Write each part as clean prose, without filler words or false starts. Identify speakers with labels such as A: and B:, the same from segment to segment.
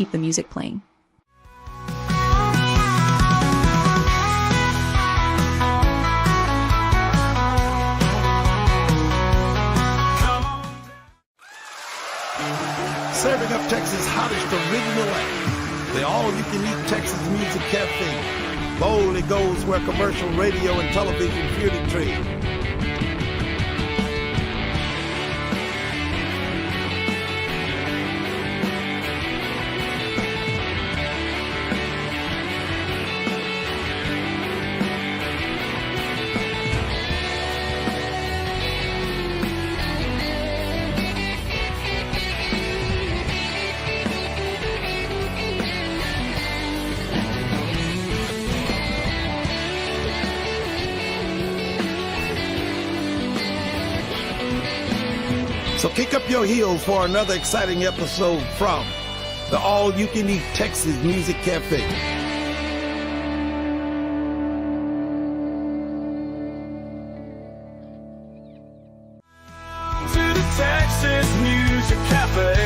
A: keep the music playing.
B: Serving up Texas' hottest original act, the all-you-can-eat Texas Music Cafe boldly goes where commercial radio and television fear to tread. So kick up your heels for another exciting episode from the all-you-can-eat Texas Music Cafe.
C: To the Texas Music Cafe.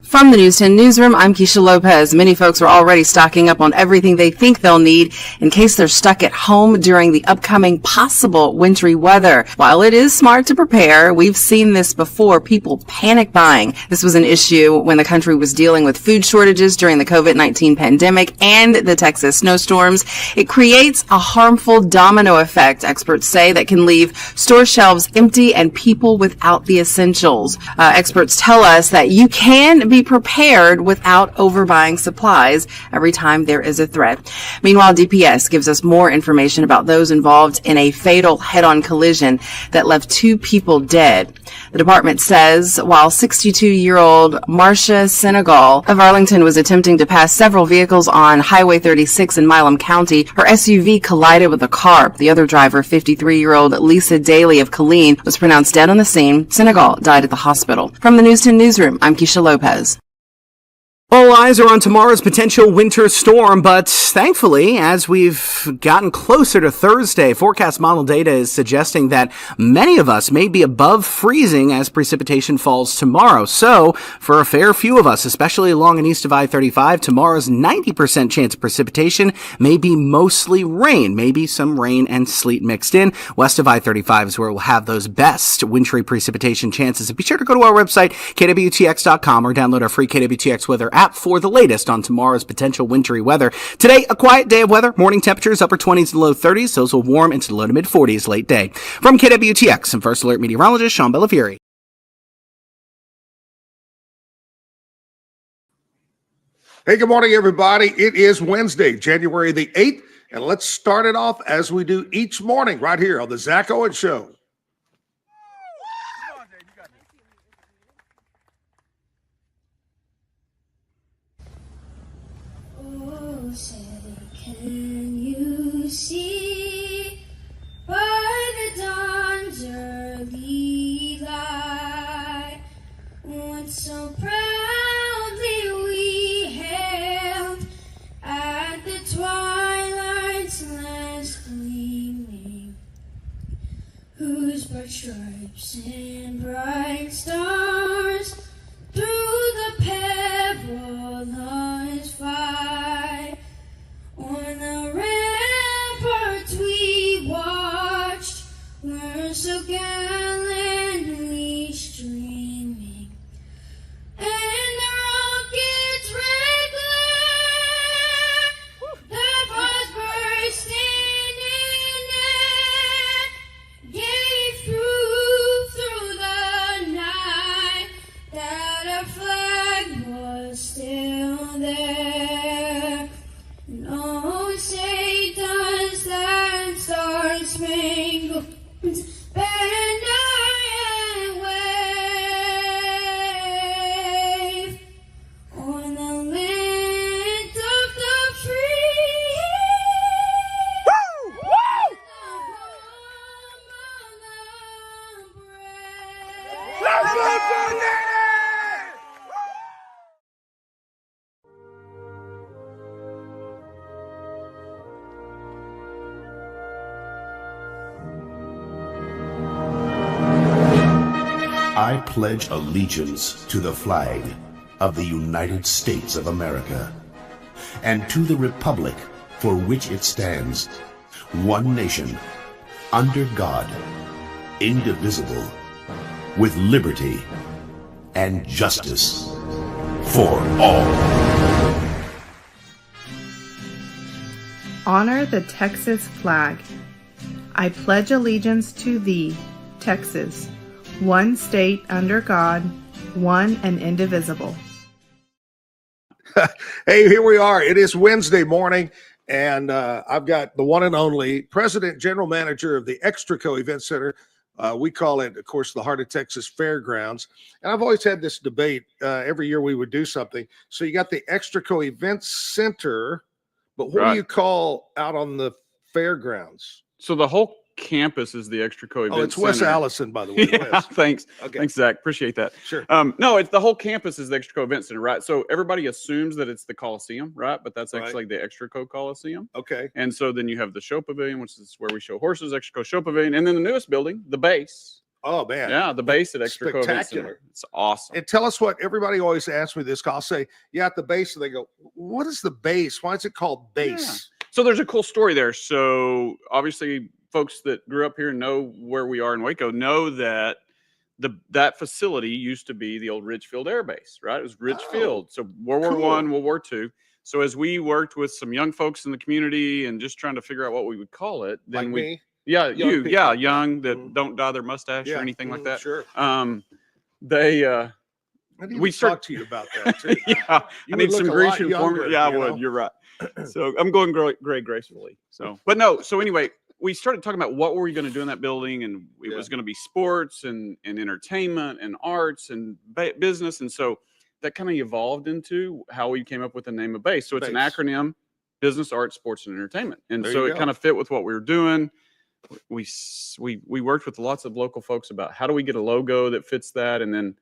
D: From the News 10 newsroom, I'm Keisha Lopez. Many folks are already stocking up on everything they think they'll need in case they're stuck at home during the upcoming possible wintry weather. While it is smart to prepare, we've seen this before, people panic buying. This was an issue when the country was dealing with food shortages during the COVID-19 pandemic and the Texas snowstorms. It creates a harmful domino effect, experts say, that can leave store shelves empty and people without the essentials. Experts tell us that you can be prepared without overbuying supplies every time there is a threat. Meanwhile, DPS gives us more information about those involved in a fatal head-on collision that left 2 people dead. The department says while 62-year-old Marcia Senegal of Arlington was attempting to pass several vehicles on Highway 36 in Milam County, her SUV collided with a car. The other driver, 53-year-old Lisa Daly of Killeen, was pronounced dead on the scene. Senegal died at the hospital. From the News 10 newsroom, I'm Keisha Lopez.
A: All eyes are on tomorrow's potential winter storm, but thankfully, as we've gotten closer to Thursday, forecast model data is suggesting that many of us may be above freezing as precipitation falls tomorrow. So, for a fair few of us, especially along and east of I-35, tomorrow's 90% chance of precipitation may be mostly rain, maybe some rain and sleet mixed in. West of I-35 is where we'll have those best wintry precipitation chances. And be sure to go to our website, kwtx.com, or download our free KWTX weather app for the latest on tomorrow's potential wintry weather. Today, a quiet day of weather. Morning temperatures upper 20s to low 30s. Those will warm into the low to mid 40s late day. From KWTX, I'm First Alert meteorologist Sean Bellafieri.
E: Hey, good morning, everybody. It is Wednesday, January the 8th, and let's start it off as we do each morning right here on the Zack Owen Show.
F: Oh, say, can you see by the dawn's early light what so proudly we hailed at the twilight's last gleaming, whose bright stripes and bright stars through the perilous fight on the ramparts we watched were so gallantly streaming, and the rocket's red glare, the bombs bursting in air, gave through the night that our flag was still there. And oh, say does that star-spangled banner yet wave on the land of the free, the home of the brave.
B: I pledge allegiance to the flag of the United States of America and to the republic for which it stands, one nation, under God, indivisible, with liberty and justice for all.
G: Honor the Texas flag. I pledge allegiance to thee, Texas, one state under God, one and indivisible.
E: Hey, here we are. It is Wednesday morning, and I've got the one and only President General Manager of the Extraco Event Center. We call it, of course, the Heart of Texas Fairgrounds. And I've always had this debate. Every year we would do something. So you got the Extraco Event Center, but what do you call out on the fairgrounds?
H: So the whole campus is the Extraco Event
E: Oh, it's Wes
H: Center.
E: Allison, by the way.
H: Yeah,
E: Wes.
H: thanks.
E: Okay.
H: Thanks, Zach. Appreciate that.
E: Sure.
H: No, it's the whole campus is the Extraco Event Center, right? So everybody assumes that it's the Coliseum, right? But that's actually the Extraco Coliseum.
E: Okay.
H: And so then you have the show pavilion, which is where we show horses, Extraco Show Pavilion, and then the newest building, the base.
E: Oh, man.
H: Yeah, the base at Extraco Event
E: Spectacular.
H: Center. It's awesome.
E: And tell us what everybody always asks me this. I'll say, yeah, at the base. And they go, what is the base? Why is it called base?
H: Yeah. So there's a cool story there. So obviously, folks that grew up here and know where we are in Waco know that that facility used to be the old Ridgefield Air Base, right? It was Ridgefield. So World War I, World War II. So as we worked with some young folks in the community and just trying to figure out what we would call it, then
E: Like me?
H: Yeah,
E: Young
H: you,
E: people.
H: yeah, young that don't dye their mustache or anything like that.
E: Sure.
H: They
E: I need
H: we
E: to talk to you about that too.
H: yeah, I
E: You
H: need
E: would
H: some
E: look a lot
H: Grecian formula.
E: younger,
H: Yeah, I
E: you
H: would.
E: know?
H: You're right. So I'm going gray gracefully. So, but no. So anyway, we started talking about what were we going to do in that building, and it was going to be sports and entertainment and arts and business, and so that kind of evolved into how we came up with the name of BASE. So it's an acronym: business, arts, sports, and entertainment, and so it kind of fit with what we were doing. We worked with lots of local folks about how do we get a logo that fits that, and then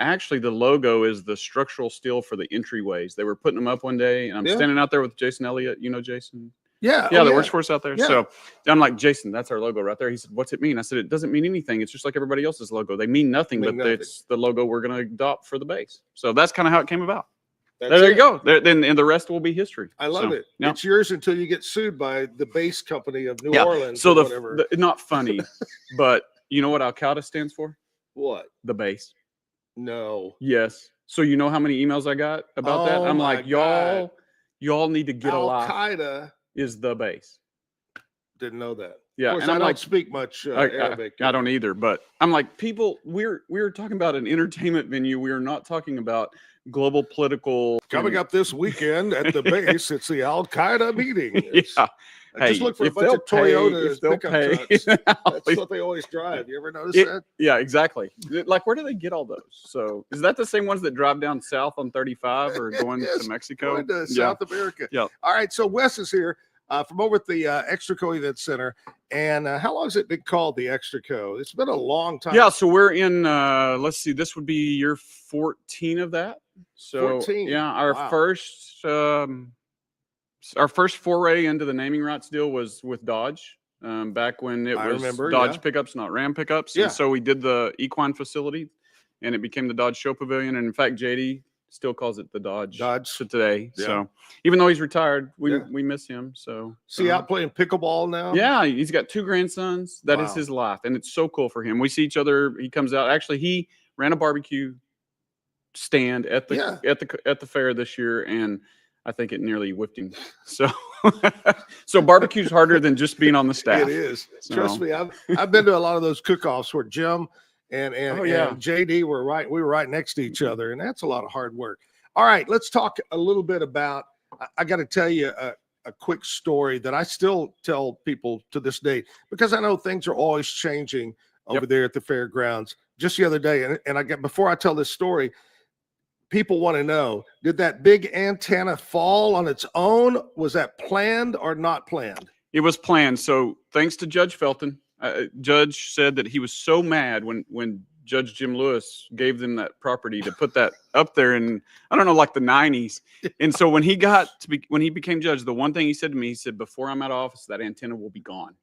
H: actually the logo is the structural steel for the entryways. They were putting them up one day, and I'm
E: Yeah.
H: standing out there with Jason Elliott. You know Jason?
E: Yeah.
H: Yeah,
E: oh,
H: that works for us out there.
E: Yeah.
H: So I'm like, Jason, that's our logo right there. He said, what's it mean? I said, it doesn't mean anything. It's just like everybody else's logo. They mean nothing,
E: Mean
H: but
E: nothing.
H: it's the logo we're going to adopt for the base. So that's kind of how it came about.
E: That's
H: There you
E: it.
H: go. Then and the rest will be history.
E: I love
H: So,
E: it.
H: yeah.
E: It's yours until you get sued by the base company of New
H: Yeah.
E: Orleans
H: So
E: or whatever.
H: not funny, but you know what Al-Qaeda stands for?
E: What?
H: The base.
E: No.
H: Yes. So you know how many emails I got about that?
E: Oh
H: I'm
E: my
H: like,
E: God.
H: y'all need to get a life.
E: Al-Qaeda.
H: Is the base.
E: Didn't know that.
H: Yeah,
E: Of course,
H: and
E: I
H: I'm
E: don't
H: like,
E: speak much
H: I
E: Arabic.
H: don't either, but I'm like, people, we're talking about an entertainment venue. We are not talking about global political.
E: Coming up this weekend at the base, it's the Al-Qaeda meeting. It's-
H: Yeah.
E: I just
H: Hey,
E: look for a
H: if
E: bunch
H: they'll
E: of Toyota
H: if they'll
E: pickup
H: pay,
E: trucks. That's what they always drive. You ever notice that?
H: Yeah, exactly. Like, where do they get all those? So, is that the same ones that drive down south on 35 or going
E: Yes,
H: to Mexico?
E: Going to
H: Yeah.
E: South America.
H: Yeah.
E: All right, so Wes is here from over at the Extraco Event Center. And how long has it been called the Extraco? It's been a long time.
H: Yeah, so we're in, let's see, this would be year 14 of that. So,
E: 14.
H: yeah, our
E: Wow.
H: first foray into the naming rights deal was with Dodge. Back when it
E: I
H: was
E: remember,
H: Dodge
E: yeah.
H: pickups, not Ram pickups.
E: Yeah.
H: And so we did the equine facility, and it became the Dodge Show Pavilion. And in fact, JD still calls it the Dodge to today.
E: Yeah.
H: So even though he's retired, we
E: Yeah.
H: miss him. So
E: See out playing pickleball now?
H: yeah, he's got 2 grandsons. That is
E: Wow.
H: his life, and it's so cool for him. We see each other. He comes out. Actually, he ran a barbecue stand at the
E: Yeah.
H: at the fair this year, and I think it nearly whipped him. So, so barbecue's harder than just being on the staff.
E: It is. Trust
H: So-
E: me, I've been to a lot of those cook-offs where Jim and
H: Oh, yeah.
E: and JD were we were right next to each other, and that's a lot of hard work. All right, let's talk a little bit about. I got to tell you a quick story that I still tell people to this day because I know things are always changing over there at the fairgrounds. Just the other day, and before I tell this story, people want to know: did that big antenna fall on its own? Was that planned or not planned?
H: It was planned. So thanks to Judge Felton, Judge said that he was so mad when Judge Jim Lewis gave them that property to put that up there in, I don't know, like the 90s. And so when he became judge, the one thing he said to me, he said, before I'm out of office, that antenna will be gone.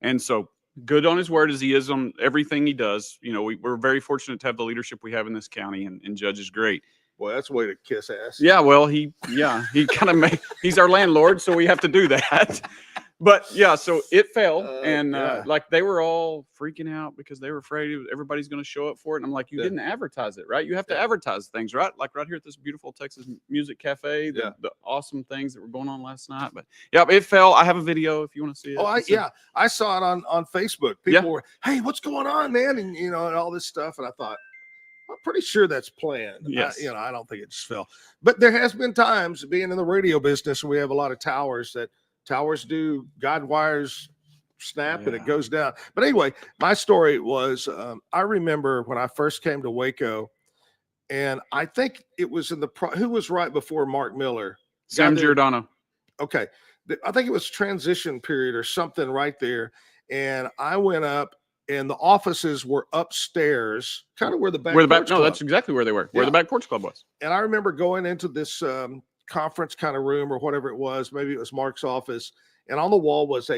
H: And so good on his word as he is on everything he does. You know, we're very fortunate to have the leadership we have in this county, and Judge is great.
E: Well, that's a way to kiss ass.
H: Yeah, well, he kind of he's our landlord, so we have to do that. But yeah, so it fell, and
E: yeah.
H: like they were all freaking out because they were afraid everybody's going to show up for it. And I'm like, you didn't advertise it, right? You have to advertise things, right? Like right here at this beautiful Texas Music Cafe, the awesome things that were going on last night. But yeah, it fell. I have a video if you want to see it.
E: Oh, I saw it on Facebook. People were, hey, what's going on, man? And and all this stuff. And I thought, I'm pretty sure that's planned.
H: Yes.
E: I don't think it just fell. But there has been times being in the radio business, we have a lot of towers do guide wires snap and it goes down. But anyway, my story was I remember when I first came to Waco, and I think it was who was right before Mark Miller?
H: Sam Giordano.
E: Okay. I think it was transition period or something right there. And I went up, and the offices were upstairs, kind of where the back.
H: No, that's exactly where they were. Where the back porch club was.
E: And I remember going into this conference kind of room or whatever it was. Maybe it was Mark's office, and on the wall was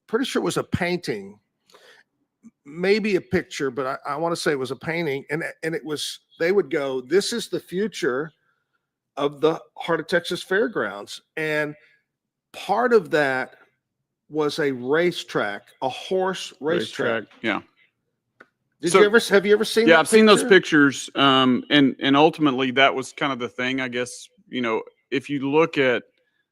E: pretty sure it was a painting, maybe a picture, but I want to say it was a painting. And it was, they would go, this is the future of the Heart of Texas Fairgrounds. And part of that was a racetrack, a horse racetrack.
H: Yeah.
E: Have you ever seen
H: Yeah,
E: that
H: I've seen those
E: picture?
H: pictures. And ultimately that was kind of the thing, I guess. If you look at,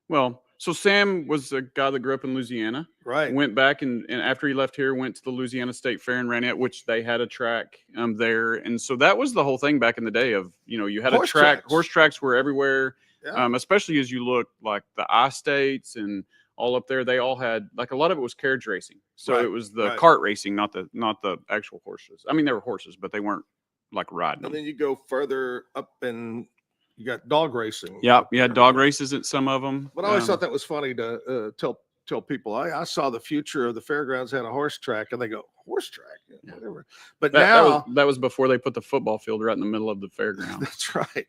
H: so Sam was a guy that grew up in Louisiana.
E: Right.
H: Went back and after he left here, went to the Louisiana State Fair and ran it, which they had a track there. And so that was the whole thing back in the day of, you had
E: Horse
H: a track.
E: tracks.
H: Horse tracks were everywhere,
E: Yeah.
H: especially as you look like the I-States and all up there. They all had, like, a lot of it was carriage racing. So
E: Right,
H: it was the
E: right.
H: cart racing, not the actual horses. I mean, they were horses, but they weren't like riding
E: And
H: them.
E: then you go further up and you got dog racing.
H: Yeah, you had dog races at some of them.
E: But I always thought that was funny to tell tell people I saw the future of the fairgrounds had a horse track, and they go, horse track, yeah, whatever. But
H: that was before they put the football field right in the middle of the fairground.
E: That's right.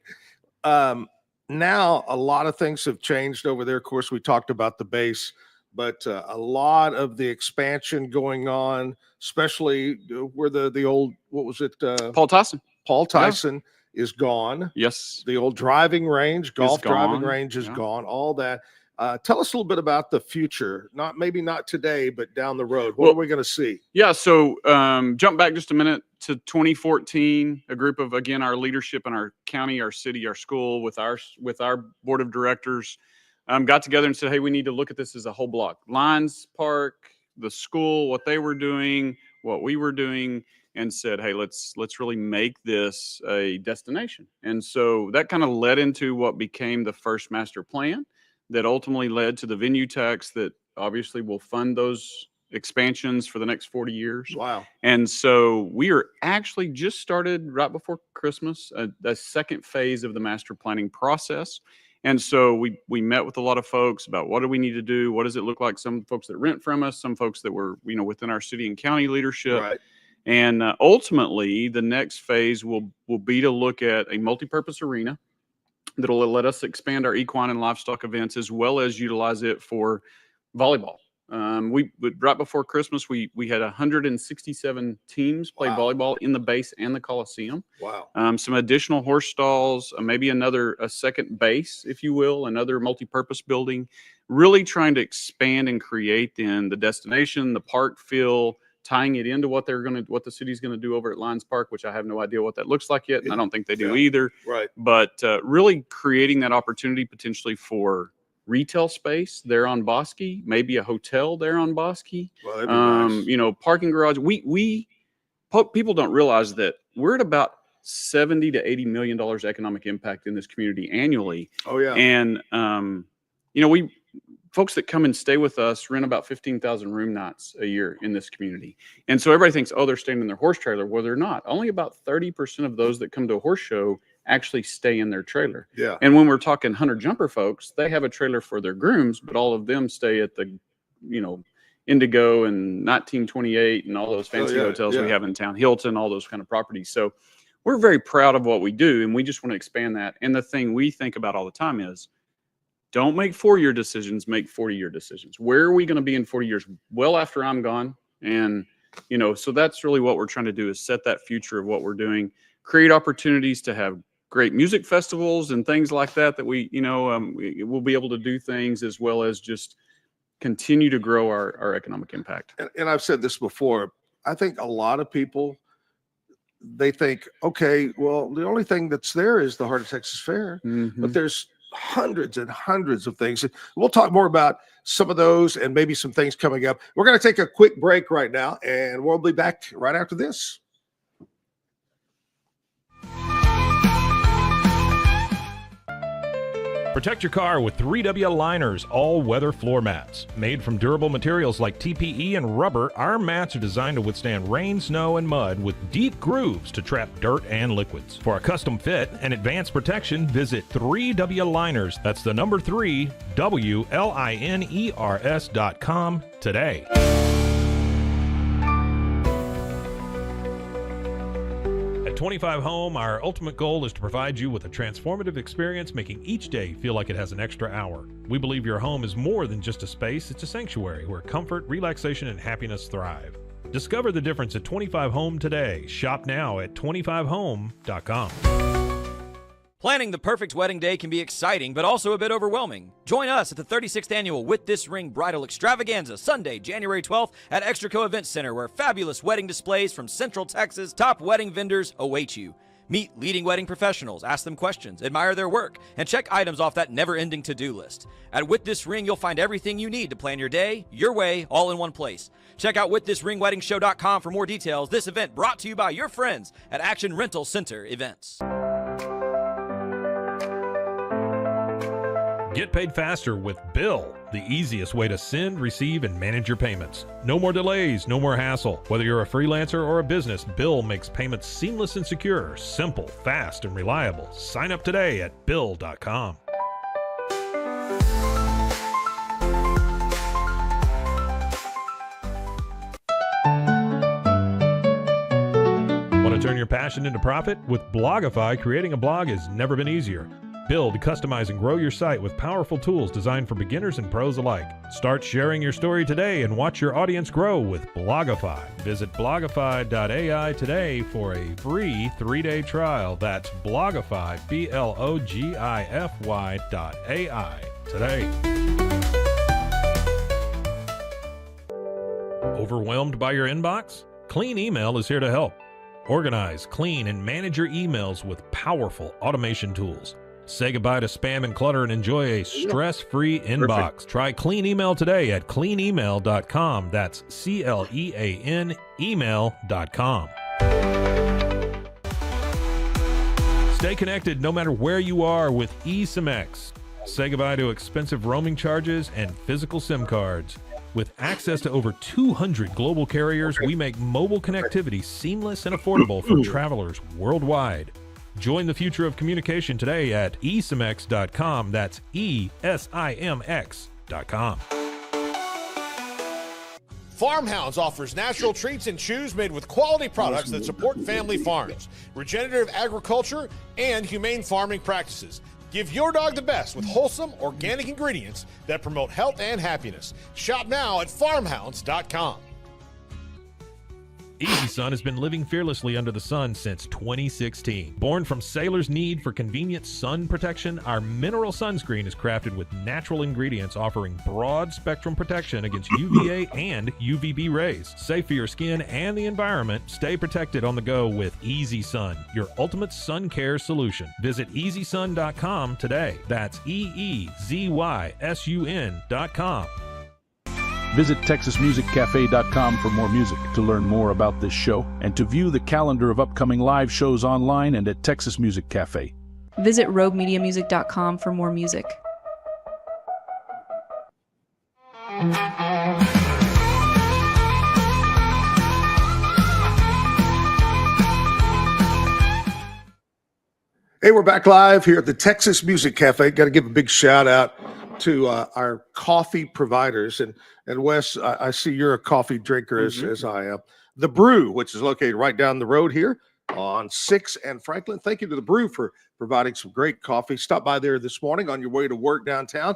E: Now a lot of things have changed over there. Of course, we talked about the base, but a lot of the expansion going on, especially where the old, what was it?
H: Paul
E: Tyson is gone.
H: Yes.
E: The old driving range, golf driving range is
H: Yeah.
E: gone. All that. Tell us a little bit about the future. Maybe not today, but down the road. What are we going to see?
H: Yeah. So jump back just a minute to 2014. A group of, again, our leadership in our county, our city, our school, with our board of directors, got together and said, hey, we need to look at this as a whole block. Lions Park, the school, what they were doing, what we were doing, and said, hey, let's really make this a destination. And so that kind of led into what became the first master plan that ultimately led to the venue tax that obviously will fund those expansions for the next 40 years.
E: Wow.
H: And so we are actually just started right before Christmas, a second phase of the master planning process. And so we met with a lot of folks about what do we need to do? What does it look like? Some folks that rent from us, some folks that were, within our city and county leadership.
E: Right.
H: And ultimately, the next phase will be to look at a multipurpose arena that'll let us expand our equine and livestock events as well as utilize it for volleyball. Right before Christmas, we had 167 teams play volleyball in the base and the Coliseum.
E: Wow.
H: Some additional horse stalls, maybe a second base, if you will, another multi-purpose building, really trying to expand and create then the destination, the park feel, tying it into what the city's going to do over at Lions Park, which I have no idea what that looks like yet. And I don't think they do either.
E: Right.
H: But really creating that opportunity potentially for retail space there on Bosque, maybe a hotel there on Bosque.
E: Well, that'd be nice.
H: Parking garage. People don't realize that we're at about $70 to $80 million economic impact in this community annually.
E: Oh yeah.
H: And folks that come and stay with us rent about 15,000 room nights a year in this community. And so everybody thinks, oh, they're staying in their horse trailer. Well, they're not. Only about 30% of those that come to a horse show actually stay in their trailer.
E: Yeah.
H: And when we're talking hunter jumper folks, they have a trailer for their grooms, but all of them stay at the, Indigo and 1928 and all those fancy hotels we have in town, Hilton, all those kind of properties. So we're very proud of what we do, and we just want to expand that. And the thing we think about all the time is, don't make 4-year decisions, make 40-year decisions. Where are we going to be in 40 years? Well, after I'm gone. And, so that's really what we're trying to do, is set that future of what we're doing, create opportunities to have great music festivals and things like that we will be able to do things, as well as just continue to grow our economic impact.
E: And I've said this before. I think a lot of people, they think, okay, well, the only thing that's there is the Heart of Texas Fair, but there's hundreds and hundreds of things. We'll talk more about some of those and maybe some things coming up. We're going to take a quick break right now, and we'll be back right after this.
I: Protect your car with 3W Liners all-weather floor mats. Made from durable materials like TPE and rubber, our mats are designed to withstand rain, snow, and mud with deep grooves to trap dirt and liquids. For a custom fit and advanced protection, visit 3W Liners. That's the number 3, WLINERS.com today. At 25 Home, our ultimate goal is to provide you with a transformative experience, making each day feel like it has an extra hour. We believe your home is more than just a space, it's a sanctuary where comfort, relaxation, and happiness thrive. Discover the difference at 25 Home today. Shop now at 25home.com.
J: Planning the perfect wedding day can be exciting, but also a bit overwhelming. Join us at the 36th Annual With This Ring Bridal Extravaganza, Sunday, January 12th at Extraco Event Center, where fabulous wedding displays from Central Texas' top wedding vendors await you. Meet leading wedding professionals, ask them questions, admire their work, and check items off that never-ending to-do list. At With This Ring, you'll find everything you need to plan your day, your way, all in one place. Check out WithThisRingWeddingShow.com for more details. This event brought to you by your friends at Action Rental Center Events.
I: Get paid faster with Bill, the easiest way to send, receive, and manage your payments. No more delays, no more hassle. Whether you're a freelancer or a business, Bill makes payments seamless and secure, simple, fast, and reliable. Sign up today at Bill.com. passion into profit? With Blogify, creating a blog has never been easier. Build, customize, and grow your site with powerful tools designed for beginners and pros alike. Start sharing your story today and watch your audience grow with Blogify. Visit blogify.ai today for a free 3-day trial. That's Blogify, Blogify.ai today. Overwhelmed by your inbox? Clean Email is here to help. Organize, clean, and manage your emails with powerful automation tools. Say goodbye to spam and clutter and enjoy a stress-free inbox. Try Clean Email today at cleanemail.com. That's CLEAN email.com. Stay connected no matter where you are with eSIM-X. Say goodbye to expensive roaming charges and physical SIM cards. With access to over 200 global carriers, we make mobile connectivity seamless and affordable for travelers worldwide. Join the future of communication today at esimx.com. That's ESIMX.com.
K: Farmhounds offers natural treats and chews made with quality products that support family farms, regenerative agriculture, and humane farming practices. Give your dog the best with wholesome, organic ingredients that promote health and happiness. Shop now at farmhounds.com.
I: Easy Sun has been living fearlessly under the sun since 2016. Born from sailors' need for convenient sun protection, our mineral sunscreen is crafted with natural ingredients offering broad spectrum protection against UVA and UVB rays. Safe for your skin and the environment, stay protected on the go with Easy Sun, your ultimate sun care solution. Visit EasySun.com today. That's EEZYSUN.com.
L: Visit TexasMusicCafe.com for more music, to learn more about this show, and to view the calendar of upcoming live shows online and at Texas Music Cafe.
M: Visit RogueMediaMusic.com for more music.
E: Hey, we're back live here at the Texas Music Cafe. Got to give a big shout out to our coffee providers. And Wes, I see you're a coffee drinker as I am. The Brew, which is located right down the road here on 6th and Franklin. Thank you to The Brew for providing some great coffee. Stop by there this morning on your way to work downtown.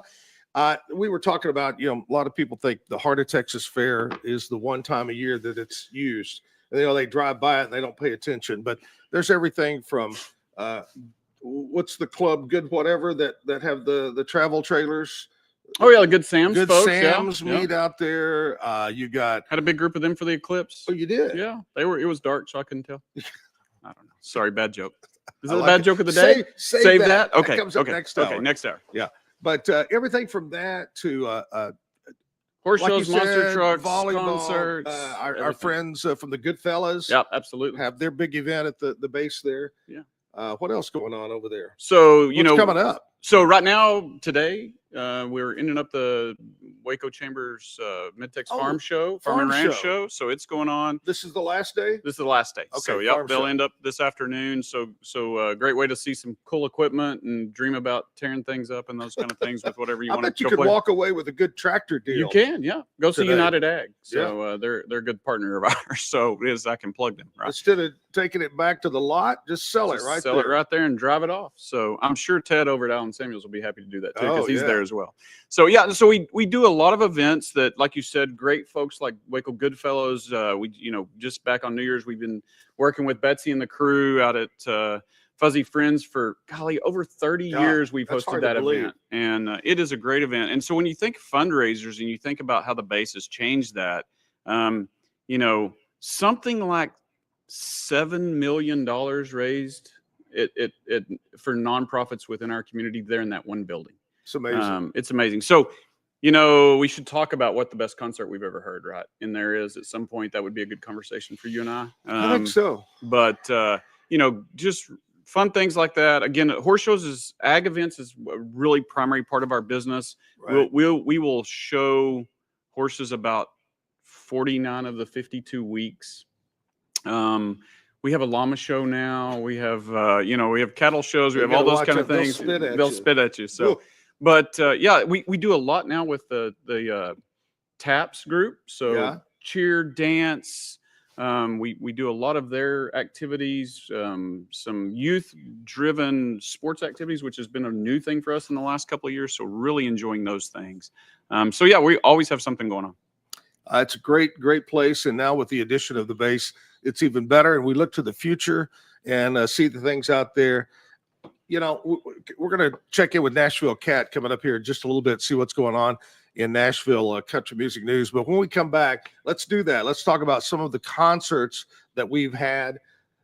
E: We were talking about, a lot of people think the Heart of Texas Fair is the one time a year that it's used. And, they drive by it and they don't pay attention. But there's everything from what's the club, Good Whatever, that have the travel trailers.
H: Oh yeah, Good Sam's.
E: Good
H: folks,
E: Sam's meet out there. You got
H: had a big group of them for the eclipse.
E: Oh, you did?
H: Yeah, they were. It was dark, so I couldn't tell. I don't know. Sorry, bad joke. Is it
E: I
H: a
E: like
H: bad
E: it.
H: joke of the day?
E: Save that.
H: Okay.
E: That comes up
H: okay.
E: next hour.
H: Okay. Next hour.
E: Yeah, but everything from that to
H: horse
E: like
H: shows,
E: you
H: monster
E: said,
H: trucks,
E: volleyball,
H: concerts.
E: Our friends from the Goodfellas.
H: Yeah, absolutely.
E: Have their big event at the base there.
H: Yeah.
E: What else going on over there?
H: So
E: What's coming up?
H: So right now, today, we're ending up the Waco Chambers Mid-Tex Farm Show, Farm and Ranch show. So it's going on.
E: This is the last day?
H: This is the last day.
E: Okay,
H: So yep,
E: farm
H: they'll
E: show.
H: end up this afternoon. So great way to see some cool equipment and dream about tearing things up and those kind of things with whatever you
E: I
H: want
E: bet
H: to
E: you
H: go
E: could
H: play.
E: walk away with a good tractor deal.
H: You can, yeah. Go see
E: today.
H: United Ag. So they're a good partner of ours. So it is, I can plug them. Right.
E: Instead of taking it back to the lot, just sell it right
H: Sell
E: there.
H: it right there and drive it off. So I'm sure Ted over at Allen Samuels will be happy to do that too, because he's there as well. So yeah, so we do a lot of events that, like you said, great folks like Waco Goodfellows. We just back on New Year's, we've been working with Betsy and the crew out at Fuzzy Friends for over 30 years. We've hosted that event, and it is a great event. And so when you think fundraisers and you think about how the base has changed that, something like $7 million raised for nonprofits within our community there in that one building.
E: It's amazing.
H: It's amazing. So, we should talk about what the best concert we've ever heard, right? And there is at some point that would be a good conversation for you and I.
E: I think so.
H: But, just fun things like that. Again, horse shows ag events is a really primary part of our business.
E: Right.
H: We will show horses about 49 of the 52 weeks. We have a llama show now. We have, we have cattle shows. We have all those kind of things. They'll spit at you. So, but we do a lot now with the TAPS group. So cheer, dance, We do a lot of their activities, some youth-driven sports activities, which has been a new thing for us in the last couple of years. So really enjoying those things. So yeah, we always have something going on.
E: It's a great place. And now with the addition of the base, it's even better. And we look to the future and see the things out there. You know, we're going to check in with Nashville Cat coming up here in just a little bit, see what's going on in Nashville country music news. But when we come back, let's do that. Let's talk about some of the concerts that we've had,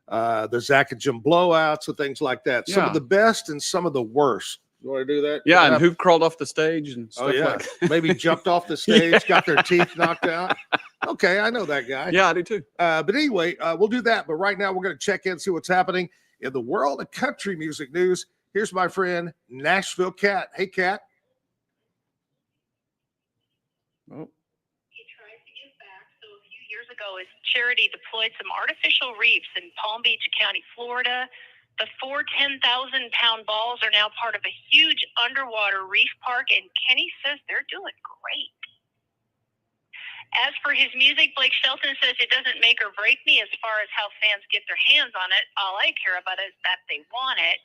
E: the Zack and Jim blowouts and things like that. Some of the best and some of the worst. You want to do that?
H: Yeah, and who crawled off the stage and stuff like that.
E: Maybe jumped off the stage, got their teeth knocked out. Okay, I know that guy.
H: Yeah, I do too.
E: But anyway, we'll do that. But right now, we're going to check in, see what's happening in the world of country music news. Here's my friend, Nashville Cat. Hey, Cat.
H: Oh.
N: He tried to give back. So a few years ago, his charity deployed some artificial reefs in Palm Beach County, Florida. The 4 10,000-pound balls are now part of a huge underwater reef park, and Kenny says they're doing great. As for his music, Blake Shelton says it doesn't make or break me as far as how fans get their hands on it. All I care about is that they want it.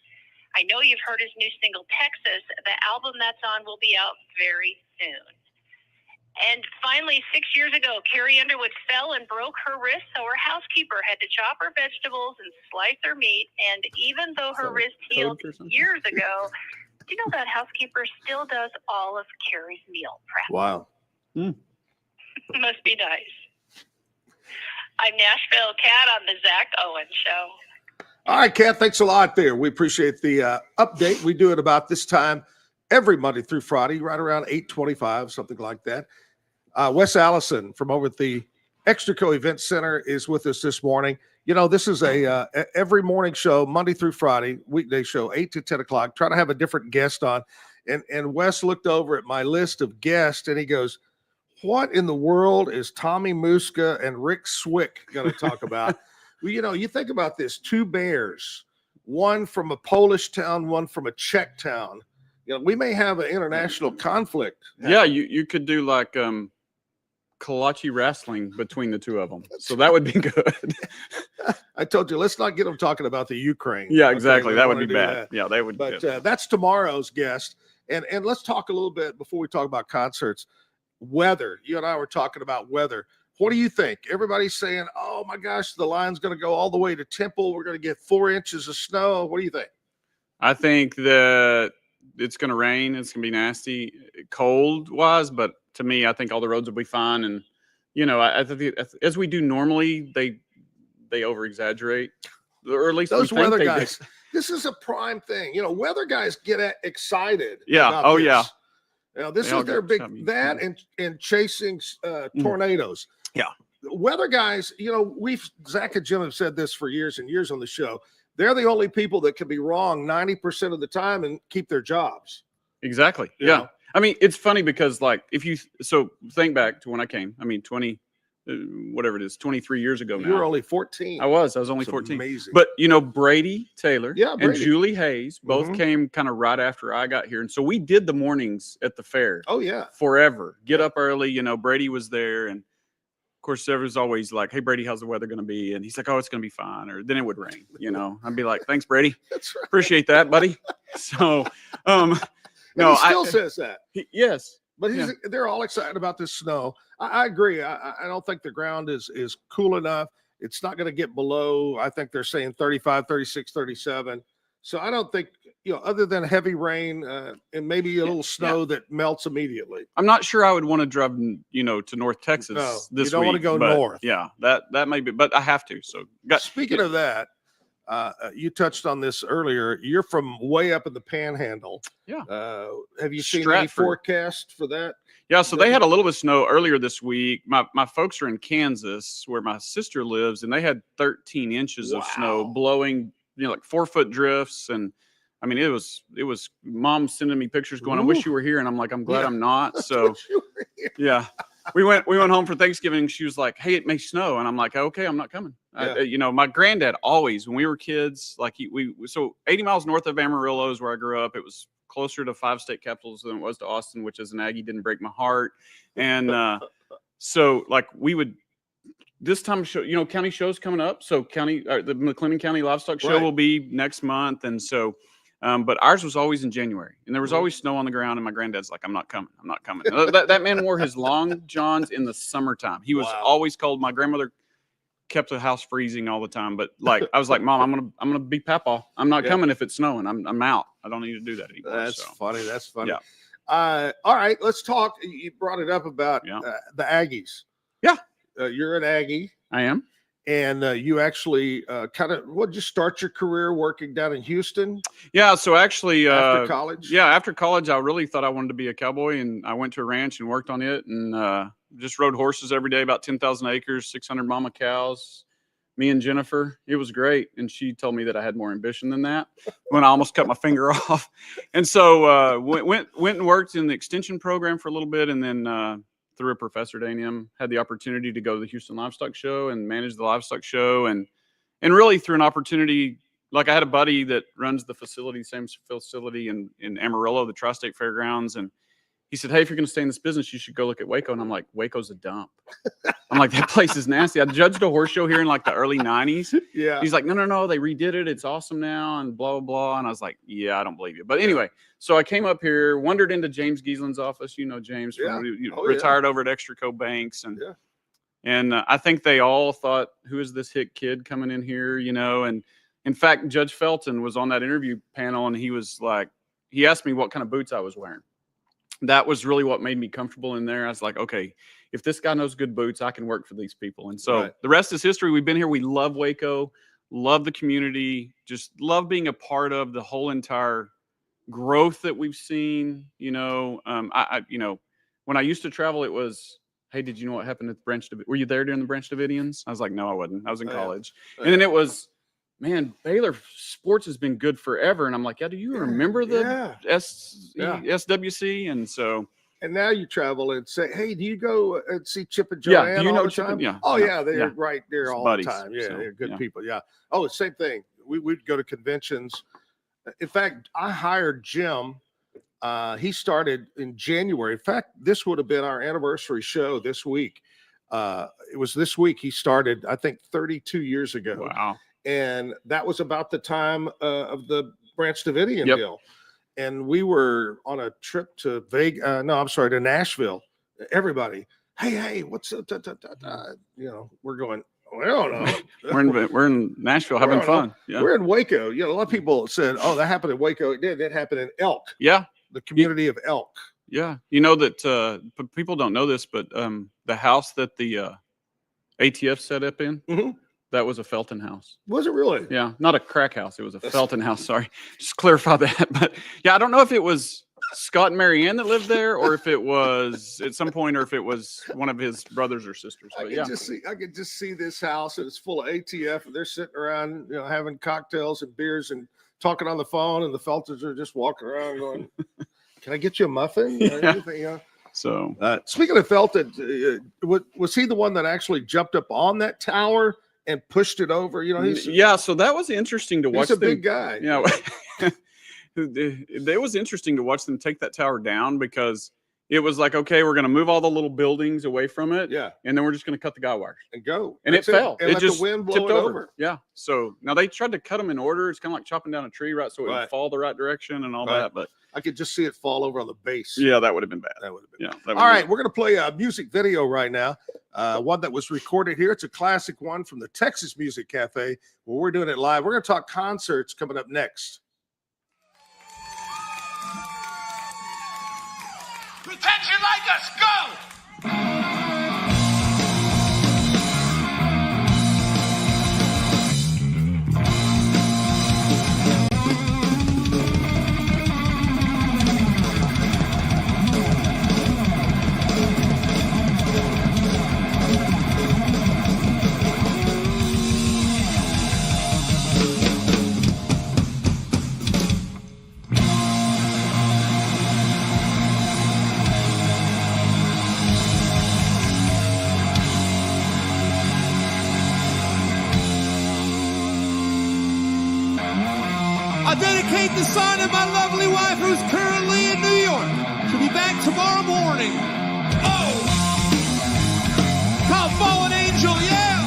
N: I know you've heard his new single, Texas. The album that's on will be out very soon. And finally, 6 years ago, Carrie Underwood fell and broke her wrist, so her housekeeper had to chop her vegetables and slice her meat. And even though her wrist healed years ago, do you know that housekeeper still does all of Carrie's meal prep?
E: Wow.
N: Must be nice. I'm Nashville Cat on the Zack Owen Show.
E: All right, Cat, thanks a lot there. We appreciate the update. We do it about this time every Monday through Friday, right around 8:25, something like that. Wes Allison from over at the Extraco Event Center is with us this morning. You know, this is a every morning show, Monday through Friday, weekday show, 8 to 10 o'clock. Try to have a different guest on. And Wes looked over at my list of guests, and he goes, what in the world is Tommy Muska and Rick Swick going to talk about? Well, you know, you think about this, 2 bears, one from a Polish town, one from a Czech town. You know, we may have an international conflict.
H: Yeah, you could do like Kalachi wrestling between the two of them. So that would be good.
E: I told you, let's not get them talking about the Ukraine.
H: Yeah, exactly.
E: Okay,
H: that would be bad. Yeah, they would.
E: But that's tomorrow's guest. And let's talk a little bit before we talk about concerts. Weather. You and I were talking about weather. What do you think? Everybody's saying, oh my gosh, the line's going to go all the way to Temple. We're going to get 4 inches of snow. What do you think?
H: I think that it's going to rain. It's going to be nasty, cold wise. But to me, I think all the roads will be fine. And, you know, I think as we do normally, they over exaggerate. Or at least
E: those weather guys. This is a prime thing. You know, weather guys get excited.
H: Yeah. Oh,
E: this.
H: yeah.
E: You know, this is their big that and chasing tornadoes.
H: Yeah.
E: Weather guys, you know, Zack and Jim have said this for years and years on the show. They're the only people that can be wrong 90% of the time and keep their jobs.
H: Exactly.
E: You
H: yeah.
E: know?
H: I mean, it's funny because like so think back to when I came, I mean, 23 years ago now.
E: You were only 14.
H: I was only
E: That's
H: 14.
E: Amazing.
H: But, you know, Brady Taylor and
E: Brady.
H: Julie Hayes both came kind of right after I got here. And so we did the mornings at the fair.
E: Oh, yeah.
H: Forever. Get up early. You know, Brady was there. And, of course, there was always like, hey, Brady, how's the weather going to be? And he's like, oh, it's going to be fine. Or then it would rain, you know. I'd be like, thanks, Brady.
E: That's right.
H: Appreciate that, buddy. So,
E: no, he still says that.
H: Yes.
E: But they're all excited about this snow. I agree. I don't think the ground is cool enough. It's not going to get below, I think they're saying 35, 36, 37. So I don't think, you know, other than heavy rain and maybe a little snow that melts immediately.
H: I'm not sure I would want to drive, you know, to North Texas this week.
E: You don't want to go north.
H: Yeah, that may be, but I have to. So
E: speaking of that, you touched on this earlier. You're from way up in the Panhandle.
H: Yeah.
E: Have you seen any
H: Stratford.
E: forecast for that?
H: Yeah, so they had a little bit of snow earlier this week. My folks are in Kansas, where my sister lives, and they had 13 inches of snow blowing, you know, like 4-foot drifts. And I mean, it was mom sending me pictures going, I wish you were here. And I'm like, I'm glad I'm not. So yeah, we went home for Thanksgiving. She was like, hey, it may snow. And I'm like, okay, I'm not coming. You know, my granddad always, when we were kids, like so 80 miles north of Amarillo is where I grew up. It was closer to 5 state capitals than it was to Austin, which as an Aggie didn't break my heart. And so like we would this time show, county shows coming up. So the McLennan County Livestock Show
E: Right.
H: will be next month. And so, but ours was always in January, and there was always snow on the ground. And my granddad's like, I'm not coming. that man wore his long johns in the summertime. He was always cold. My grandmother kept the house freezing all the time. But I was like, Mom, I'm going to be Papa. I'm not coming if it's snowing. I'm out. I don't need to do that anymore.
E: That's funny. That's funny.
H: Yeah.
E: All right, let's talk. You brought it up about the Aggies.
H: Yeah.
E: You're an Aggie.
H: I am.
E: And you actually did you start your career working down in Houston?
H: Yeah. So actually,
E: after college?
H: Yeah. After college, I really thought I wanted to be a cowboy, and I went to a ranch and worked on it, and just rode horses every day, about 10,000 acres, 600 mama cows, me and Jennifer. It was great. And she told me that I had more ambition than that when I almost cut my finger off. And so went and worked in the extension program for a little bit, and then through a professor at A&M, had the opportunity to go to the Houston Livestock Show and manage the livestock show. And really through an opportunity, like I had a buddy that runs the facility, same facility in Amarillo, the Tri-State Fairgrounds. And he said, hey, if you're going to stay in this business, you should go look at Waco. And I'm like, Waco's a dump. I'm like, that place is nasty. I judged a horse show here in the early 90s.
E: Yeah.
H: He's like, no, they redid it. It's awesome now, and blah, blah, blah. And I was like, yeah, I don't believe you. But anyway, so I came up here, wandered into James Gieslin's office. You know James, retired over at Extraco Banks. And I think they all thought, who is this hick kid coming in here, And in fact, Judge Felton was on that interview panel, and he was like, he asked me what kind of boots I was wearing. That was really what made me comfortable in there. I was like, okay, if this guy knows good boots, I can work for these people. And so the rest is history. We've been here. We love Waco, love the community, just love being a part of the whole entire growth that we've seen. When I used to travel, it was, hey, did you know what happened at the Branch Davidians? Were you there during the Branch Davidians? I was like, no, I wasn't. I was in college. And then it was, man, Baylor sports has been good forever. And I'm like, do you remember the SWC? And so.
E: And now you travel and say, hey, do you go and see Chip and Joanne
H: do you
E: all
H: know
E: the
H: Chip
E: time?
H: And,
E: they're right there all
H: buddies,
E: the time. Yeah,
H: so,
E: they're good people. Yeah. Oh, same thing. We'd go to conventions. In fact, I hired Jim. He started in January. In fact, this would have been our anniversary show this week. It was this week he started, I think, 32 years ago.
H: Wow.
E: And that was about the time of the Branch Davidian deal. And we were on a trip to to Nashville. Everybody, hey, what's up? We're going, I don't know.
H: we're in Nashville having fun. Yeah.
E: We're in Waco. A lot of people said, oh, that happened in Waco. It did. It happened in Elk.
H: Yeah.
E: The community of Elk.
H: Yeah. You know that people don't know this, but the house that the ATF set up in, that was a Felton house.
E: Was it really?
H: Yeah. Not a crack house. It was a Felton house. Sorry. Just clarify that. But yeah, I don't know if it was Scott and Mary Ann that lived there, or if it was at some point, or if it was one of his brothers or sisters. But
E: I could just see this house, and it's full of ATF, and they're sitting around, having cocktails and beers and talking on the phone, and the Feltons are just walking around going, can I get you a muffin?
H: So
E: speaking of Felton, was he the one that actually jumped up on that tower and pushed it over?
H: So that was interesting to watch.
E: He's a big guy.
H: It was interesting to watch them take that tower down, because it was like, okay, we're going to move all the little buildings away from it.
E: Yeah.
H: And then we're just going to cut the guy wires
E: and go.
H: And it fell.
E: And
H: it
E: let
H: just
E: the wind blow
H: tipped
E: it over.
H: Yeah. So now they tried to cut them in order. It's kind of like chopping down a tree, right? So it would fall the right direction and all that. But
E: I could just see it fall over on the base.
H: Yeah, that would have been bad.
E: That would have been.
H: Yeah.
E: All right, we're going to play a music video right now. One that was recorded here. It's a classic one from the Texas Music Cafe, where we're doing it live. We're going to talk concerts coming up next.
C: Pretend you like us, go!
O: I dedicate the song to my lovely wife who's currently in New York. She'll be back tomorrow morning. Oh! Called Fallen Angel. angel, yeah.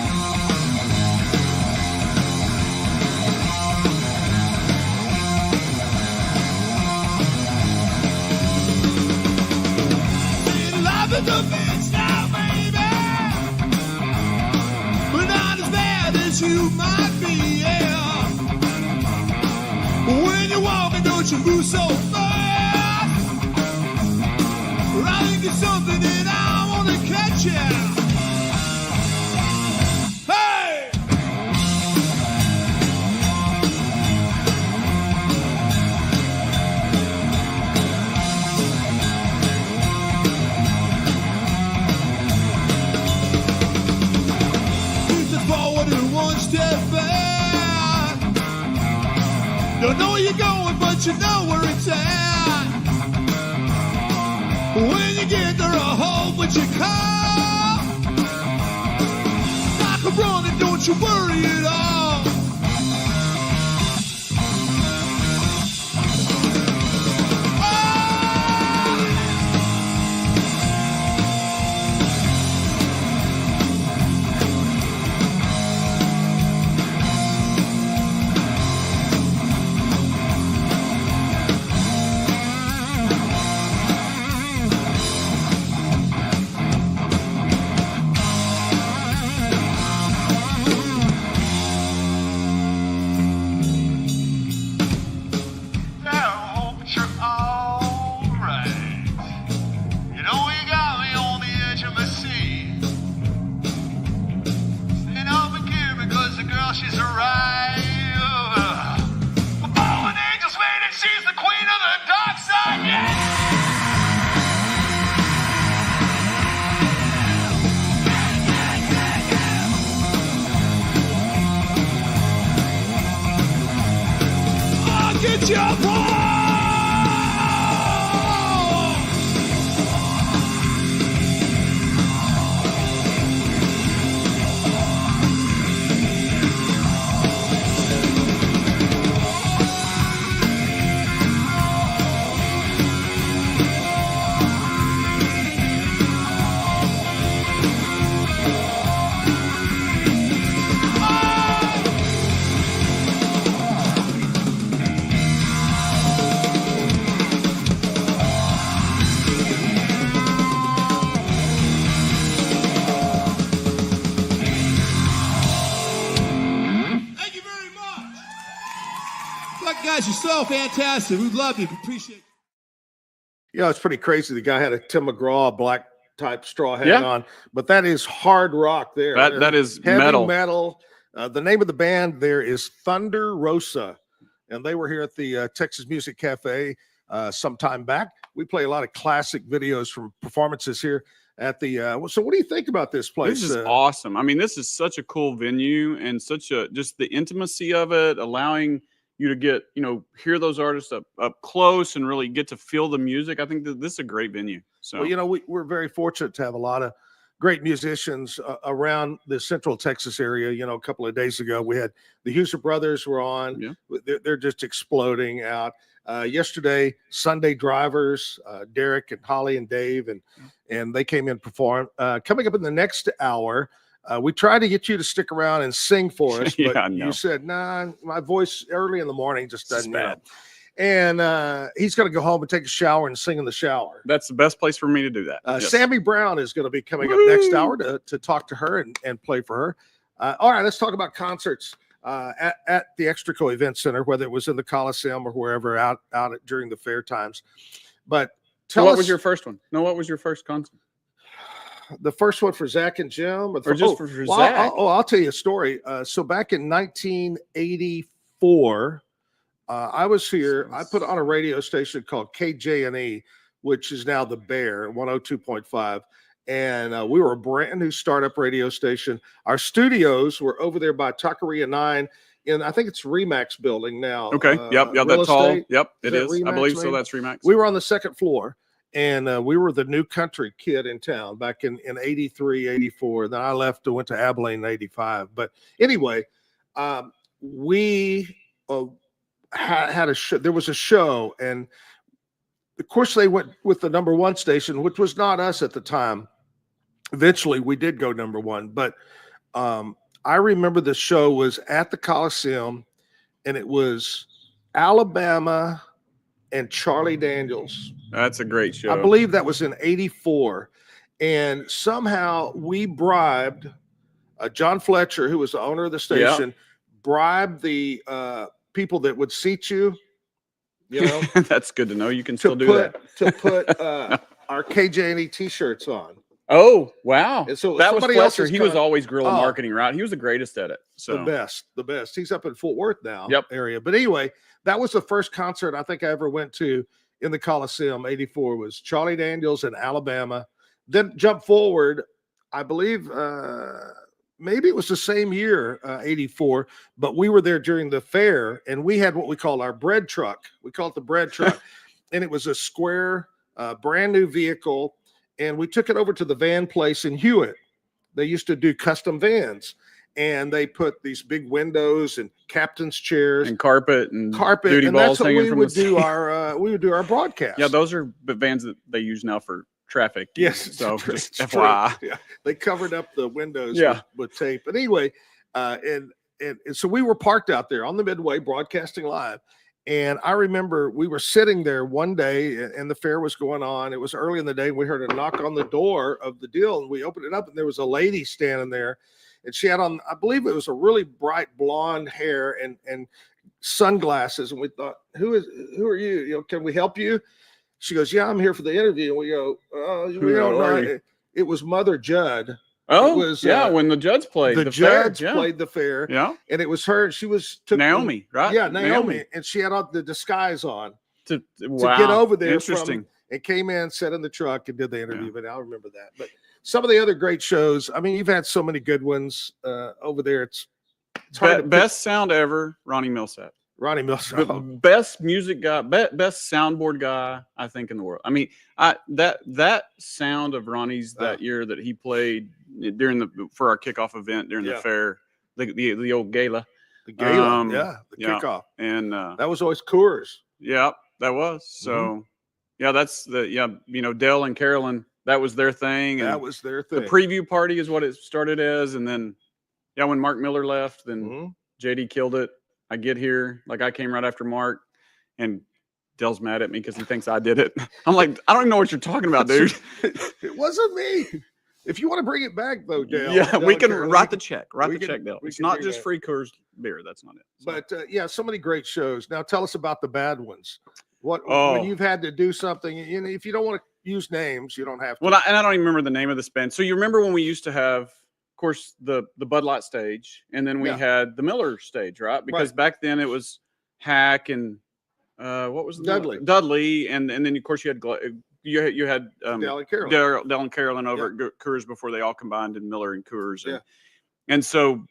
O: Life is a bitch now, baby, but not as bad as you might be, yeah. When you're walking, don't you move so fast. I think it's something that I want to catch ya. Hey! Two steps forward and one step back. Don't know where you're going, but you know where it's at. When you get there, I hope what you call. Like a running, don't you worry at all. Get your ball! Guys, you're so fantastic. We'd love you. Appreciate it.
E: Yeah, it's pretty crazy. The guy had a Tim McGraw black type straw hat
H: Yeah.
E: on, but that is hard rock there.
H: That is
E: heavy
H: metal.
E: metal. The name of the band there is Thunder Rosa, and they were here at the Texas Music Cafe some time back. We play a lot of classic videos from performances here at the. So, what do you think about this place?
H: This is awesome. I mean, this is such a cool venue and such a just the intimacy of it, allowing you to get, hear those artists up close and really get to feel the music. I think that this is a great venue. So,
E: well, we're very fortunate to have a lot of great musicians around the Central Texas area. A couple of days ago, we had the Houston Brothers were on.
H: Yeah.
E: They're just exploding out. Yesterday, Sunday Drivers, Derek and Holly and Dave, and they came in and performed. Coming up in the next hour, we tried to get you to stick around and sing for us, but
H: Yeah,
E: you said, nah, my voice early in the morning just doesn't
H: bad.
E: And he's going to go home and take a shower and sing in the shower.
H: That's the best place for me to do that. Yes.
E: Sammy Brown is going to be coming up next hour to talk to her and play for her. All right, let's talk about concerts at the Extraco Event Center, whether it was in the Coliseum or wherever out during the fair times. But
H: what was your first one? No, what was your first concert?
E: The first one for Zack and Jim,
H: or just for Zack?
E: I'll tell you a story. So back in 1984, I was here. I put on a radio station called KJNE, which is now the Bear 102.5, and we were a brand new startup radio station. Our studios were over there by Taqueria 9. In I think it's Remax building now.
H: Okay. Yep. That tall. Yep. It is.
E: Remax,
H: I believe
E: maybe?
H: so. That's Remax.
E: We were on the second floor. And we were the new country kid in town back in 83, 84. Then I left and went to Abilene in 85. But anyway, we had a show. There was a show. And of course, they went with the number one station, which was not us at the time. Eventually, we did go number one, but I remember the show was at the Coliseum, and it was Alabama and Charlie Daniels.
H: That's a great show.
E: I believe that was in '84, and somehow we bribed John Fletcher, who was the owner of the station, bribed the people that would seat you. You know,
H: that's good to know. You can still do that.
E: To put our KJNE T-shirts on.
H: Oh, wow.
E: And so
H: that was
E: somebody
H: Fletcher.
E: else's
H: He was
E: con-
H: always guerrilla
E: Oh.
H: marketing, right? He was the greatest at it. So
E: The best. He's up in Fort Worth now
H: Yep.
E: area. But anyway, that was the first concert I think I ever went to in the Coliseum. '84 was Charlie Daniels in Alabama. Then jump forward, I believe maybe it was the same year, '84, but we were there during the fair, and we had what we call our bread truck. We call it the bread truck, and it was a square, brand new vehicle, and we took it over to the van place in Hewitt. They used to do custom vans, and they put these big windows and captain's chairs
H: and carpet, duty
E: and
H: balls
E: that's what
H: hanging
E: we
H: from
E: would
H: the
E: do
H: ceiling.
E: we would do our broadcast.
H: Yeah, those are the vans that they use now for traffic.
E: Yes,
H: So
E: it's true,
H: just
E: it's true.
H: FYI.
E: Yeah, they covered up the windows
H: Yeah.
E: with tape. But anyway, and so we were parked out there on the Midway broadcasting live. And I remember we were sitting there one day and the fair was going on. It was early in the day. And we heard a knock on the door of the deal, and we opened it up, and there was a lady standing there, and she had on, I believe it was a really bright blonde hair and sunglasses. And we thought, who are you? You know, can we help you? She goes, yeah, I'm here for the interview. And we go, we don't know. It was Mother Judd.
H: Oh,
E: It was,
H: when the Judds played
E: The
H: the fair,
E: Judds
H: yeah.
E: played the fair.
H: Yeah.
E: And it was her. She took
H: Naomi, right?
E: Yeah, Naomi. And she had all the disguise on
H: to
E: get over there.
H: Interesting.
E: And came in, sat in the truck, and did the interview. But I'll remember that. But some of the other great shows. I mean, you've had so many good ones over there. It's hard to pick.
H: Best sound ever, Ronnie Millsap.
E: Ronnie Millsap.
H: Best music guy, best soundboard guy, I think, in the world. I mean, that sound of Ronnie's that year that he played for our kickoff event during the fair, the old gala.
E: The gala, the kickoff.
H: And
E: that was always Coors.
H: Yeah, that was. So that's Dell and Carolyn, that was their thing. And
E: that was their thing.
H: The preview party is what it started as. And then when Mark Miller left, then JD killed it. I get here, like I came right after Mark, and Dell's mad at me because he thinks I did it. I'm like, I don't even know what you're talking about, dude.
E: It wasn't me. If you want to bring it back, though, Dell.
H: Yeah, we can
E: Carolyn,
H: write the check. Write the check, Dell. It's not just
E: that.
H: free Coors beer. That's not it. So.
E: But so many great shows. Now tell us about the bad ones. When you've had to do something, if you don't want to use names, you don't have to.
H: Well, I don't even remember the name of this band. So you remember when we used to have, of course, the Bud Light stage, and then we had the Miller stage, right? Because back then it was Hack and what was the Dudley, and then of course you had
E: Dell and Carolyn.
H: Dell and Carolyn over at Coors before they all combined in Miller and Coors, and so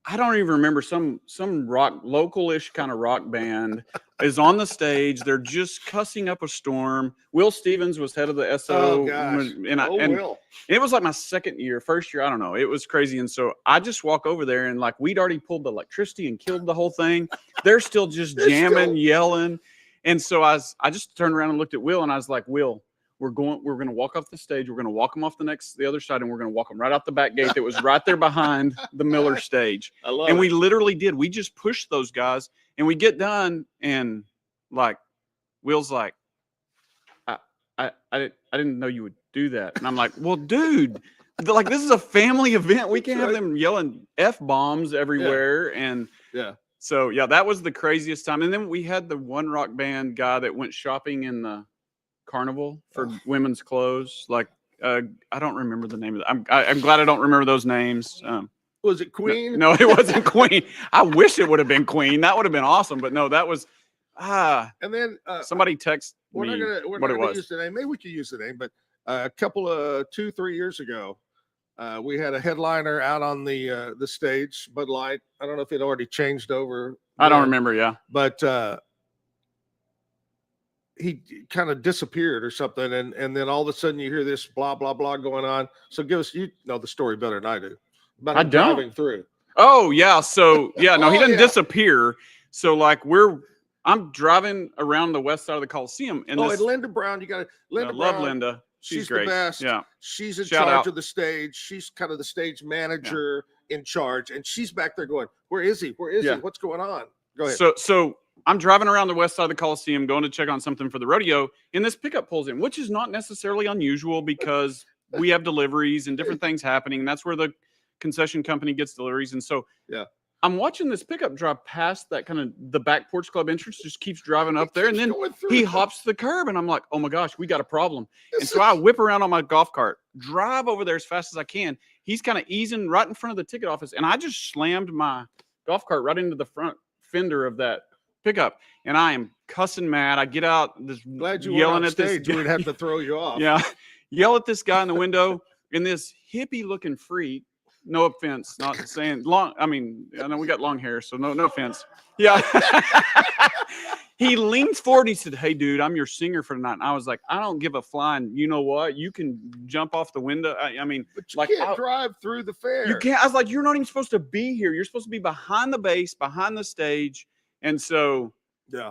H: I don't even remember some rock local-ish kind of rock band is on the stage. They're just cussing up a storm. Will Stevens was head of the SO.
E: Oh, gosh.
H: And
E: Will.
H: It was like my first year. I don't know. It was crazy. And so I just walk over there, and like we'd already pulled the electricity and killed the whole thing. They're still just jamming, yelling. And so I just turned around and looked at Will, and I was like, Will, we're going to walk off the stage. We're going to walk them off the other side, and we're going to walk them right out the back gate that was right there behind the Miller stage.
E: I love
H: and
E: it.
H: we literally did. We just pushed those guys, and we get done, and like Will's like, I didn't know you would do that. And I'm like, well, dude, like this is a family event. We can't have them yelling F-bombs everywhere. And so that was the craziest time. And then we had the one rock band guy that went shopping in the carnival for women's clothes. Like I don't remember the name of it. I'm glad I don't remember those names.
E: Was it Queen?
H: No, it wasn't Queen. I wish it would have been Queen. That would have been awesome. But no, that was
E: and then
H: somebody text
E: we're
H: me
E: not
H: what it
E: gonna
H: was.
E: use the name. Maybe we could use the name, but a couple of 2-3 years ago, we had a headliner out on the stage, Bud Light. I don't know if it already changed over.
H: I don't remember. Yeah,
E: but he kind of disappeared or something, and then all of a sudden you hear this blah blah blah going on. So give us, you know the story better than I do. About him driving through.
H: Oh yeah, so yeah, no, he didn't disappear. So like I'm driving around the west side of the Coliseum, and
E: and Linda Brown, you got to Linda.
H: I love
E: Brown,
H: Linda.
E: She's
H: great.
E: the best.
H: Yeah.
E: She's in
H: Shout
E: charge
H: out.
E: of the stage. She's kind of the stage manager in charge, and she's back there going, "Where is he? Where is he? What's going on?" Go ahead.
H: So I'm driving around the west side of the Coliseum, going to check on something for the rodeo, and this pickup pulls in, which is not necessarily unusual because we have deliveries and different things happening, and that's where the concession company gets deliveries. And so I'm watching this pickup drive past that kind of the back porch club entrance, just keeps driving up there, and then he hops the curb, and I'm like, oh my gosh, we got a problem. And so I whip around on my golf cart, drive over there as fast as I can. He's kind of easing right in front of the ticket office, and I just slammed my golf cart right into the front fender of that pickup, and I am cussing mad. I get out, this
E: Glad you
H: yelling
E: went on
H: at this
E: stage.
H: guy.
E: We'd have to throw you off.
H: Yeah, yell at this guy in the window, and this hippie-looking freak. No offense, not saying long. I mean, I know we got long hair, so no offense. Yeah. He leans forward and he said, "Hey, dude, I'm your singer for tonight." And I was like, "I don't give a flying. You know what? You can jump off the window." I mean,
E: but you can't drive through the fair.
H: You can't. I was like, "You're not even supposed to be here. You're supposed to be behind the base, behind the stage." And so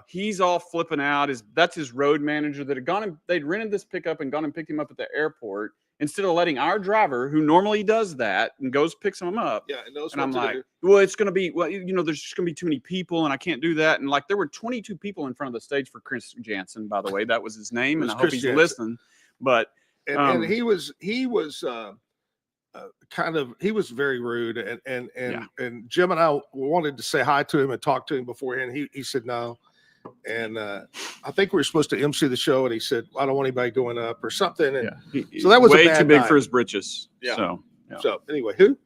H: he's all flipping out. That's his road manager that had gone. They'd rented this pickup and gone and picked him up at the airport. Instead of letting our driver, who normally does that and goes picks him up, and I'm like, well, it's going to be, there's just going to be too many people, and I can't do that. And like, there were 22 people in front of the stage for Chris Jansen, by the way, that was his name, and I hope he's listening. But
E: and he was very rude, and Jim and I wanted to say hi to him and talk to him beforehand. He said no. And I think we were supposed to MC the show, and he said, "I don't want anybody going up" or something. And so that was
H: way
E: a bad
H: too big
E: night.
H: for his britches.
E: Yeah. So anyway, who?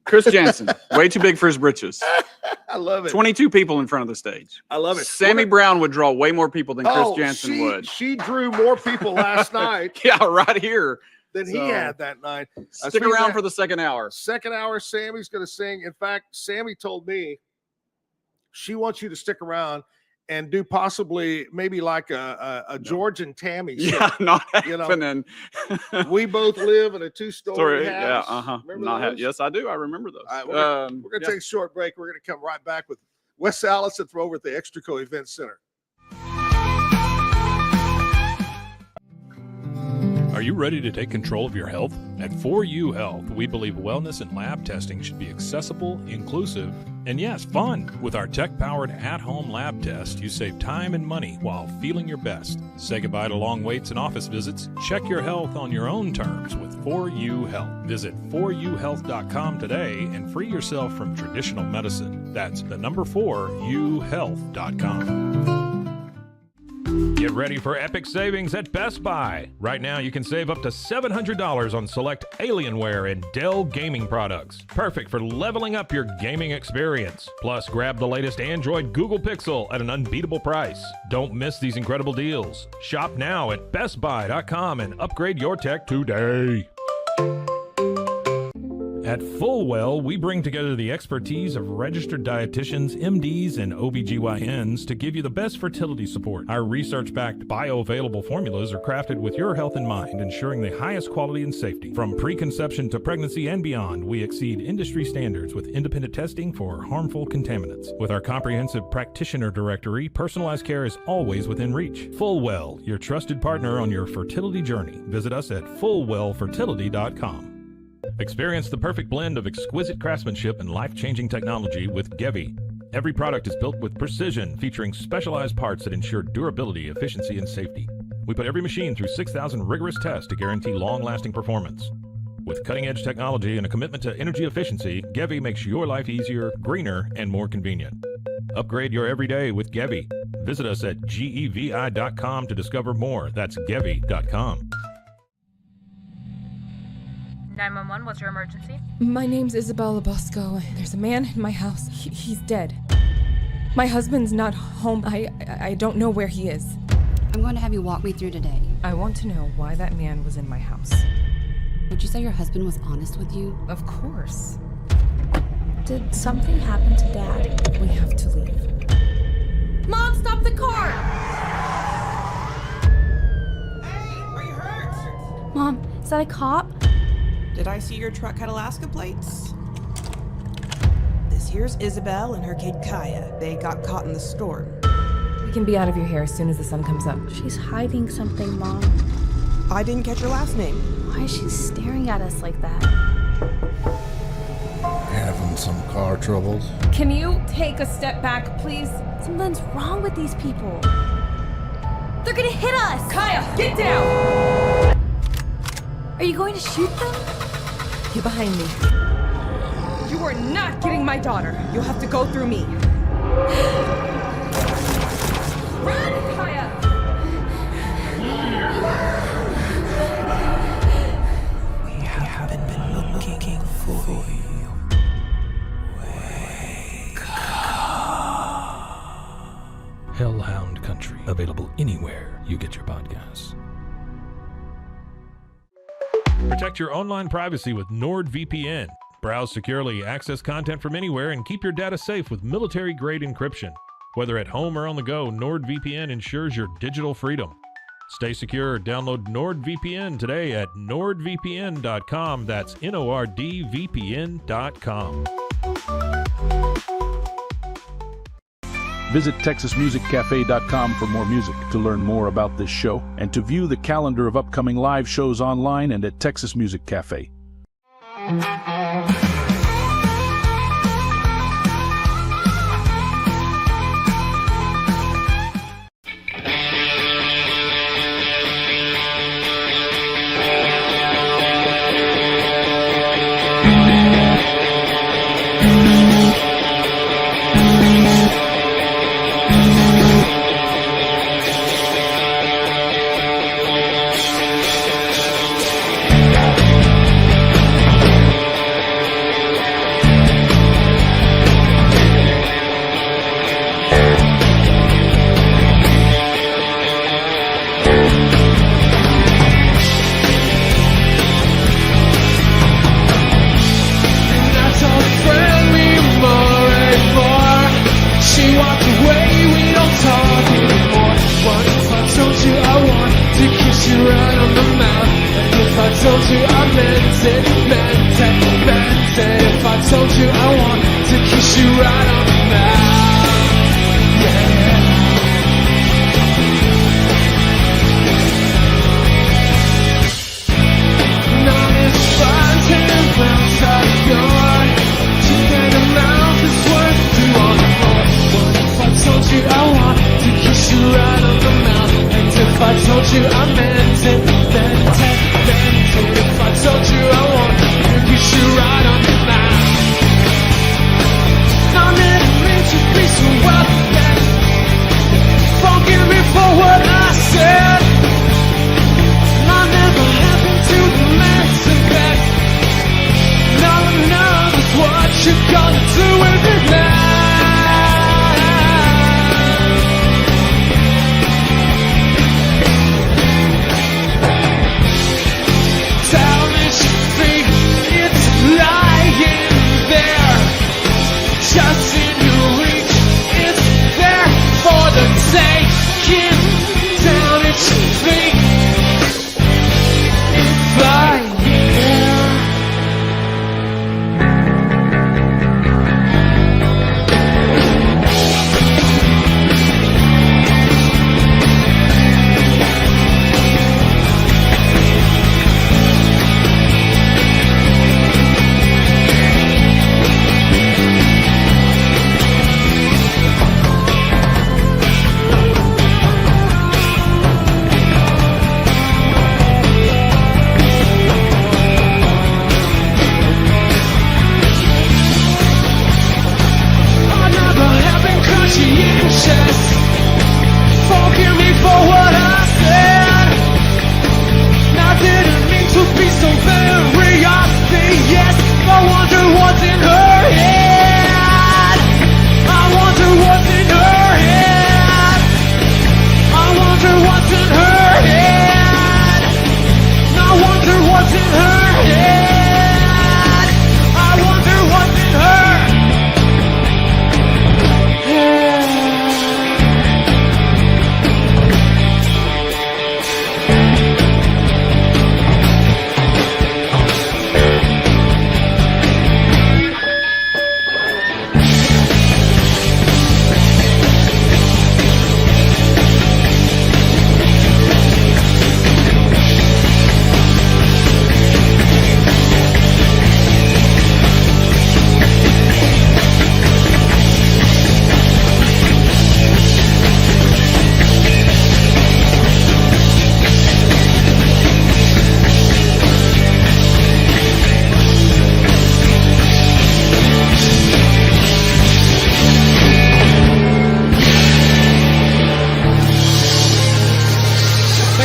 H: Chris Jansen, way too big for his britches.
E: I love it.
H: 22 people in front of the stage.
E: I love it.
H: Sammy Brown would draw way more people than Chris Jansen would.
E: She drew more people last night.
H: Yeah, right here.
E: Than he had that night.
H: Stick around for the second hour.
E: Second hour, Sammy's going to sing. In fact, Sammy told me she wants you to stick around and do possibly maybe like a George and Tammy.
H: Yeah, not happening.
E: We both live in a two-story house.
H: Yeah,
E: Remember those?
H: Yes, I do. I remember those.
E: All right, we're going to take a short break. We're going to come right back with Wes Allison from over at the Extraco Event Center.
I: Are you ready to take control of your health? At 4U Health, we believe wellness and lab testing should be accessible, inclusive, and yes, fun. With our tech-powered at-home lab test, you save time and money while feeling your best. Say goodbye to long waits and office visits. Check your health on your own terms with 4U Health. Visit 4uhealth.com today and free yourself from traditional medicine. That's the number 4uhealth.com. Get ready for epic savings at Best Buy. Right now, you can save up to $700 on select Alienware and Dell gaming products. Perfect for leveling up your gaming experience. Plus, grab the latest Android Google Pixel at an unbeatable price. Don't miss these incredible deals. Shop now at bestbuy.com and upgrade your tech today. At Fullwell, we bring together the expertise of registered dietitians, MDs, and OBGYNs to give you the best fertility support. Our research-backed bioavailable formulas are crafted with your health in mind, ensuring the highest quality and safety. From preconception to pregnancy and beyond, we exceed industry standards with independent testing for harmful contaminants. With our comprehensive practitioner directory, personalized care is always within reach. Fullwell, your trusted partner on your fertility journey. Visit us at fullwellfertility.com. Experience the perfect blend of exquisite craftsmanship and life-changing technology with Gevi. Every product is built with precision, featuring specialized parts that ensure durability, efficiency, and safety. We put every machine through 6,000 rigorous tests to guarantee long-lasting performance. With cutting-edge technology and a commitment to energy efficiency, Gevi makes your life easier, greener, and more convenient. Upgrade your everyday with Gevi. Visit us at gevi.com to discover more. That's gevi.com.
P: 911, what's your emergency?
Q: My name's Isabella Bosco. There's a man in my house. He's dead. My husband's not home. I don't know where he is.
R: I'm going to have you walk me through today.
Q: I want to know why that man was in my house.
R: Would you say your husband was honest with you?
Q: Of course.
P: Did something happen to Dad?
Q: We have to leave.
P: Mom, stop the car!
S: Hey, are you hurt?
P: Mom, is that a cop?
S: Did I see your truck had Alaska plates? This here's Isabel and her kid Kaya. They got caught in the storm.
Q: We can be out of your hair as soon as the sun comes up.
P: She's hiding something, Mom.
S: I didn't catch your last name.
P: Why is she staring at us like that?
T: Having some car troubles.
Q: Can you take a step back, please?
P: Something's wrong with these people. They're gonna hit us!
Q: Kaya, get down!
P: Are you going to shoot them?
Q: Get behind me. You are not getting my daughter. You'll have to go through me. Run, Kaya!
C: We haven't been looking for you.
I: Hellhound Country, available anywhere you get your podcasts. Protect your online privacy with NordVPN. Browse securely, access content from anywhere, and keep your data safe with military-grade encryption. Whether at home or on the go, NordVPN ensures your digital freedom. Stay secure. Download NordVPN today at nordvpn.com. That's NORDVPN.com.
L: Visit TexasMusicCafe.com for more music, to learn more about this show, and to view the calendar of upcoming live shows online and at Texas Music Cafe.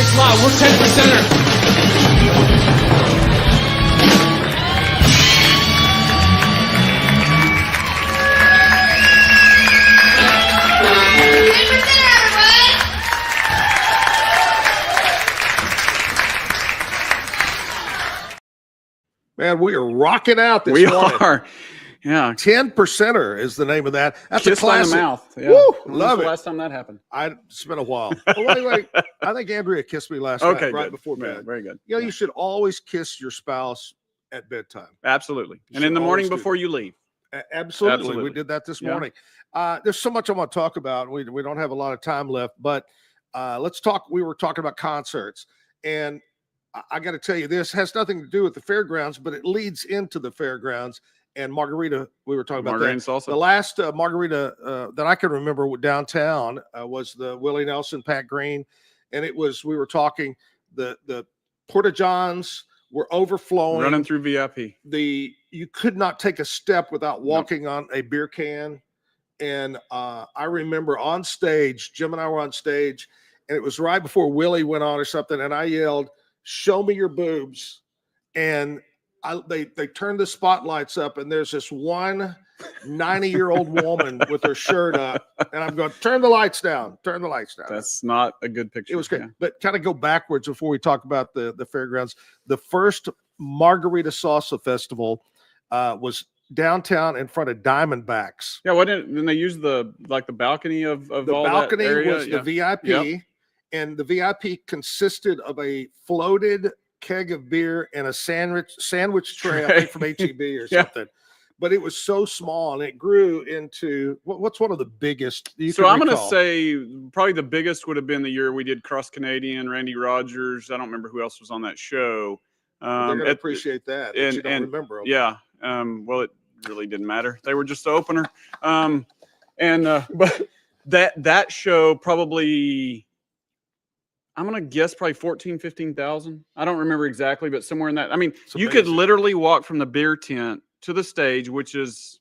O: Thanks a lot. We're 10%er.
E: Man, we are rocking out this
H: We
E: morning.
H: are. Yeah.
E: 10%er is the name of that. That's
H: Kiss
E: a
H: on the
E: classic.
H: mouth. Yeah.
E: Woo,
H: When
E: love
H: was the
E: it.
H: last time that happened?
E: It's been a while. Oh, wait. I think Andrea kissed me last
H: Okay,
E: night, right
H: good.
E: before
H: Yeah,
E: bed.
H: very good.
E: You know, you should always kiss your spouse at bedtime.
H: Absolutely.
E: You
H: And in
E: should
H: the morning
E: always do
H: before
E: that.
H: you leave.
E: Absolutely.
H: Absolutely.
E: We did that this
H: Yeah.
E: morning. There's so much I want to talk about. We don't have a lot of time left, but let's talk. We were talking about concerts, and I got to tell you, this has nothing to do with the fairgrounds, but it leads into the fairgrounds. And margarita, we were talking about
H: Margarita
E: that.
H: and salsa.
E: The last margarita that I can remember downtown was the Willie Nelson, Pat Green, and it was, we were talking, the Porta Johns were overflowing,
H: Running through VIP.
E: You could not take a step without walking on a beer can. And I remember on stage, Jim and I were on stage, and it was right before Willie went on or something, and I yelled, "Show me your boobs!" And they turned the spotlights up, and there's this one 90-year-old woman with her shirt up, and I'm going, "Turn the lights down, turn the lights down."
H: That's not a good picture.
E: It was great.
H: Yeah.
E: But kind of go backwards before we talk about the fairgrounds. The first Margarita Salsa Festival was downtown in front of Diamondbacks.
H: Yeah, what did then they use the balcony of
E: The
H: all
E: balcony
H: that area?
E: was the
H: Yeah.
E: VIP,
H: Yep.
E: and the VIP consisted of a floated keg of beer and a sandwich tray, I think from HEB or
H: Yeah.
E: something. But it was so small, and it grew into what's one of the biggest you
H: So
E: can
H: I'm going to
E: recall?
H: say probably the biggest would have been the year we did Cross Canadian, Randy Rogers. I don't remember who else was on that show.
E: They're going to
H: at-
E: appreciate that.
H: and
E: You don't
H: and
E: remember 'em.
H: yeah, well, it really didn't matter. They were just the opener. But that show probably, I'm gonna guess probably 14, 15,000. I don't remember exactly, but somewhere in that. I mean, you could
E: amazing.
H: literally walk from the beer tent to the stage, which is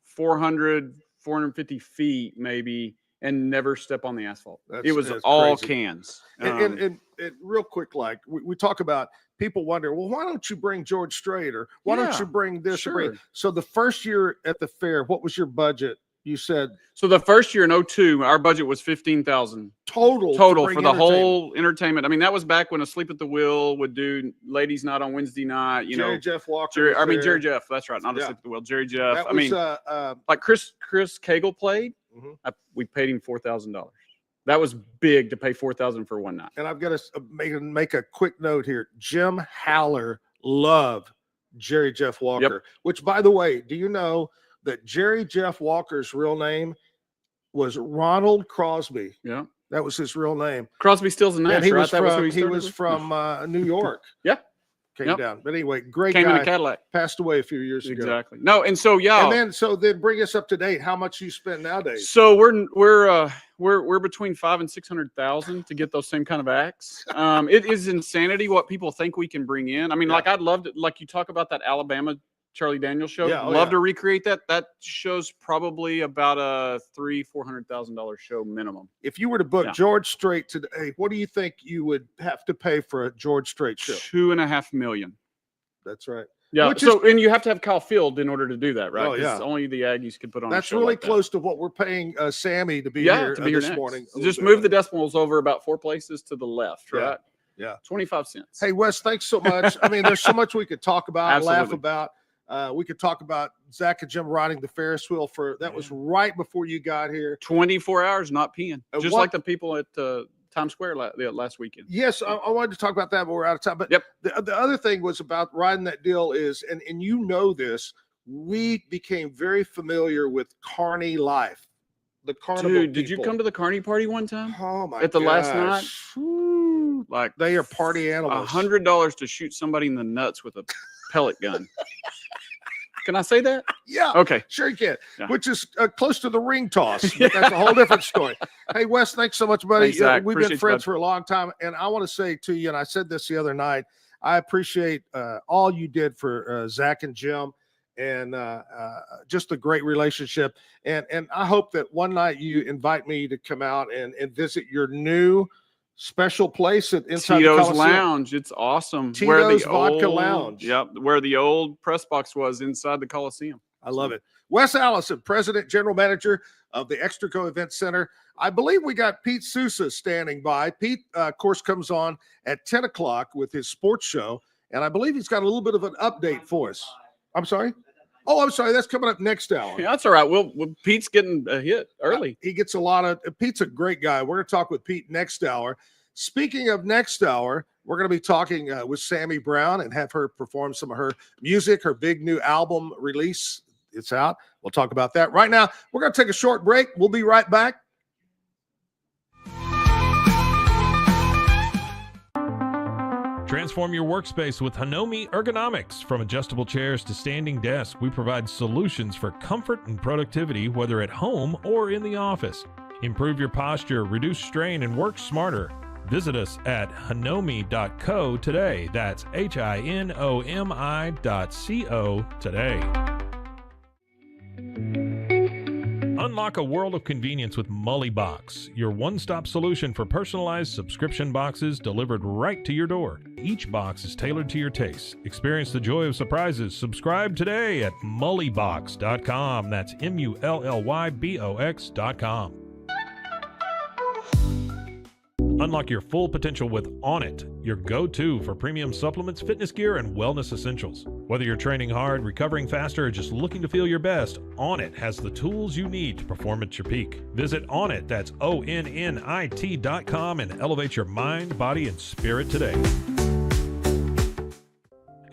H: 450 feet maybe, and never step on the asphalt. It was
E: That's
H: all
E: crazy.
H: cans.
E: And real quick, like we talk about, people wonder, well, why don't you bring George Strait, or why don't
H: Yeah,
E: you bring this? Or bring,
H: sure.
E: so the first year at the fair, what was your budget? You said
H: So the first year in 2002, our budget was 15,000
E: total
H: for
E: bring
H: the
E: entertainment.
H: whole entertainment. I mean, that was back when Asleep at the Wheel would do ladies' night on Wednesday night. You
E: Jerry
H: know,
E: Jeff Walker.
H: Jerry Jeff. That's right, not
E: Yeah.
H: Asleep at the Wheel. Jerry Jeff.
E: That
H: I
E: was,
H: mean, like Chris Cagle played.
E: Mhm.
H: We paid him $4,000. That was big to pay $4,000 for one night.
E: and I've got to make a quick note here. Jim Haller loved Jerry Jeff Walker, which, by the way, do you know that Jerry Jeff Walker's real name was Ronald Crosby?
H: Yeah.
E: That was his real name.
H: Crosby, Stills, and Nash.
E: And he
H: right?
E: was
H: That was who
E: from
H: he started
E: was
H: with?
E: from New York.
H: Yeah.
E: Came
H: Yep.
E: down. But anyway, great
H: Came in
E: guy.
H: a Cadillac.
E: Passed away a few years ago.
H: Exactly. No, and so yeah.
E: And then bring us up to date. How much you spend nowadays?
H: So we're between 500,000 and 600,000 to get those same kind of acts. It is insanity what people think we can bring in. I mean, like I'd love to, like you talk about that Alabama Charlie Daniels show.
E: Yeah, oh,
H: love
E: yeah.
H: to recreate that. That show's probably about a $300,000-$400,000 show minimum.
E: If you were to book
H: Yeah.
E: George Strait today, what do you think you would have to pay for a George Strait show?
H: $2.5 million.
E: That's right.
H: Yeah.
E: Which
H: So and you have to have Kyle Field in order to do that, right?
E: Oh,
H: 'Cause
E: yeah.
H: only the Aggies could put on.
E: That's
H: a show
E: really
H: like that.
E: close to what we're paying Sammy to be here,
H: to be here
E: this
H: next.
E: morning. a
H: Just
E: little
H: move
E: bit.
H: the decimals over about 4 places to the left,
E: Yeah.
H: right?
E: Yeah.
H: 25 cents.
E: Hey, Wes, thanks so much. I mean, there's so much we could talk about, laugh
H: Absolutely.
E: about. We could talk about Zach and Jim riding the Ferris wheel that was right before you got here.
H: 24 hours not peeing, just
E: what-
H: like the people at Times Square last weekend.
E: Yes, I wanted to talk about that, but we're out of time. But the other thing was about riding that deal is, and you know this, we became very familiar with Carney life. The carnival.
H: Dude, did you
E: people.
H: come to the Carney party one time?
E: Oh my
H: At the last night?
E: gosh. Whew.
H: Like
E: They are party animals.
H: $100 to shoot somebody in the nuts with a pellet gun. Can I say that?
E: Yeah.
H: Okay.
E: Sure you can.
H: Yeah.
E: Which is close to the ring toss. But that's a whole different story. Hey, Wes, thanks so much, buddy.
H: Thanks, Zach.
E: We've
H: Appreciate
E: been
H: you,
E: friends
H: bud.
E: for a long time. And I want to say to you, and I said this the other night, I appreciate all you did for Zach and Jim, and just a great relationship. And I hope that one night you invite me to come out and visit your new special place inside
H: Tito's
E: the Coliseum.
H: Lounge. It's awesome.
E: Tito's Vodka Lounge.
H: Yep, where the old press box was inside the Coliseum.
E: I love it. Wes Allison, President, General Manager of the Extraco Event Center. I believe we got Pete Sousa standing by. Pete, of course, comes on at 10 o'clock with his sports show, and I believe he's got a little bit of an update for us. I'm sorry? Oh, I'm sorry. That's coming up next hour.
H: Yeah, that's all right. Well, Pete's getting a hit early.
E: He gets a lot of – Pete's a great guy. We're going to talk with Pete next hour. Speaking of next hour, we're going to be talking with Sammy Brown and have her perform some of her music, her big new album release. It's out. We'll talk about that. Right now, we're going to take a short break. We'll be right back.
I: Transform your workspace with Hanomi Ergonomics. From adjustable chairs to standing desks, we provide solutions for comfort and productivity, whether at home or in the office. Improve your posture, reduce strain, and work smarter. Visit us at hanomi.co today. That's HINOMI.co today. Unlock a world of convenience with Mully Box, your one-stop solution for personalized subscription boxes delivered right to your door. Each box is tailored to your taste. Experience the joy of surprises. Subscribe today at mullybox.com. That's MULLYBOX.com. Unlock your full potential with On It, your go-to for premium supplements, fitness gear, and wellness essentials. Whether you're training hard, recovering faster, or just looking to feel your best, On It has the tools you need to perform at your peak. Visit Onnit, that's ONNIT.com, and elevate your mind, body, and spirit today.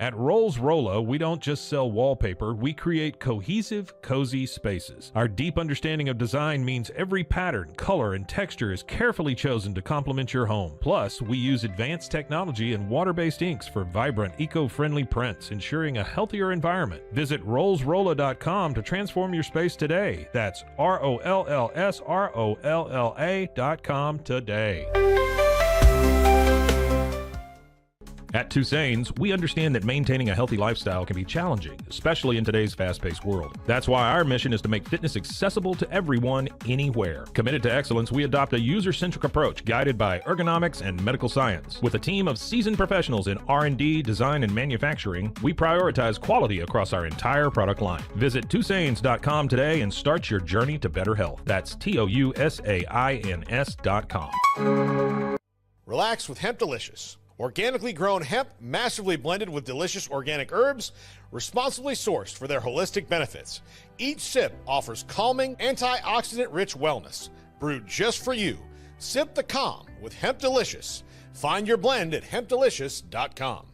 I: At Rolls Rolla, we don't just sell wallpaper, we create cohesive, cozy spaces. Our deep understanding of design means every pattern, color, and texture is carefully chosen to complement your home. Plus, we use advanced technology and water-based inks for vibrant, eco-friendly prints, ensuring a healthier environment. Visit rollsrolla.com to transform your space today. That's ROLLSROLLA.com today. At Tusain's, we understand that maintaining a healthy lifestyle can be challenging, especially in today's fast-paced world. That's why our mission is to make fitness accessible to everyone, anywhere. Committed to excellence, we adopt a user-centric approach guided by ergonomics and medical science. With a team of seasoned professionals in R&D, design, and manufacturing, we prioritize quality across our entire product line. Visit Tusains.com today and start your journey to better health. That's TOUSAINS.com.
K: Relax with Hemp Delicious. Organically grown hemp, massively blended with delicious organic herbs, responsibly sourced for their holistic benefits. Each sip offers calming, antioxidant-rich wellness. Brewed just for you. Sip the calm with Hemp Delicious. Find your blend at hempdelicious.com.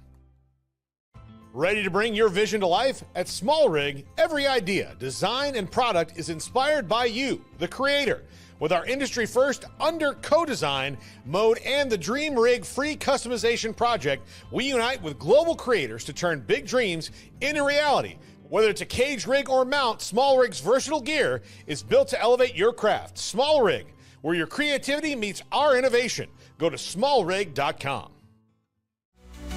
K: Ready to bring your vision to life? At Small Rig, every idea, design, and product is inspired by you, the creator. With our industry-first under co-design mode and the Dream Rig free customization project, we unite with global creators to turn big dreams into reality. Whether it's a cage rig or mount, Small Rig's versatile gear is built to elevate your craft. Small Rig, where your creativity meets our innovation. Go to smallrig.com.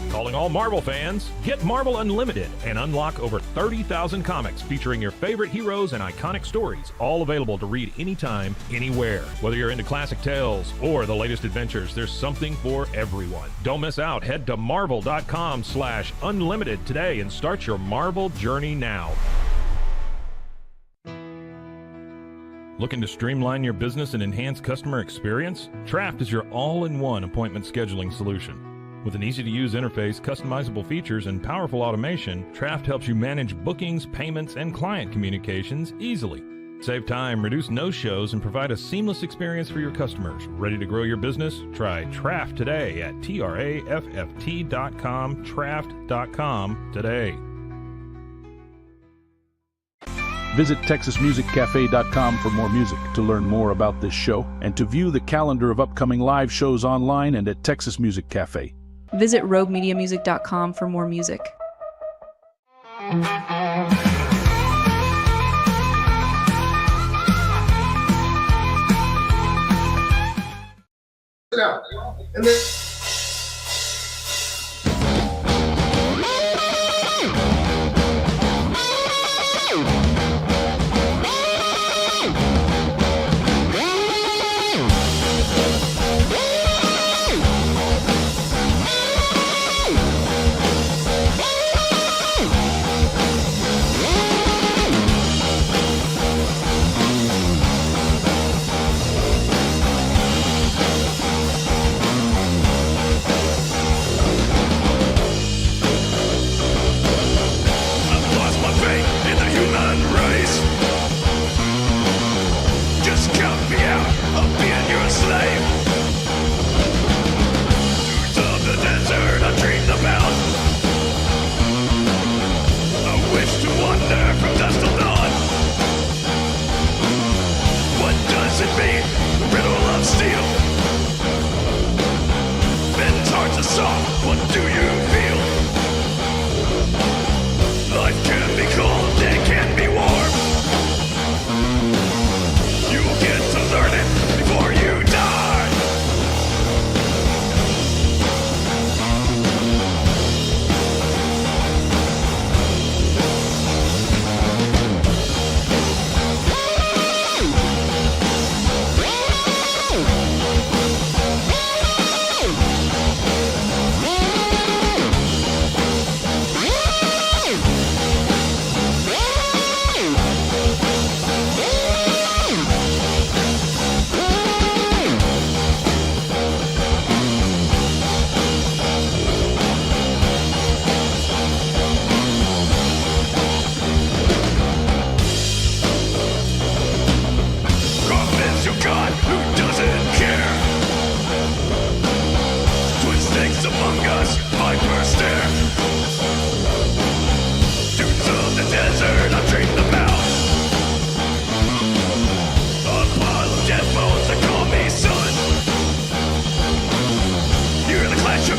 I: Calling all Marvel fans, get Marvel Unlimited and unlock over 30,000 comics featuring your favorite heroes and iconic stories, all available to read anytime, anywhere. Whether you're into classic tales or the latest adventures, there's something for everyone. Don't miss out. Head to marvel.com/unlimited today and start your Marvel journey now. Looking to streamline your business and enhance customer experience? Traft is your all-in-one appointment scheduling solution. With an easy-to-use interface, customizable features, and powerful automation, Traft helps you manage bookings, payments, and client communications easily. Save time, reduce no-shows, and provide a seamless experience for your customers. Ready to grow your business? Try Traft today at TRAFFT.com, Traft.com today.
L: Visit TexasMusicCafe.com for more music, to learn more about this show, and to view the calendar of upcoming live shows online and at Texas Music Cafe.
M: Visit RogueMediaMusic.com for more music.
E: And then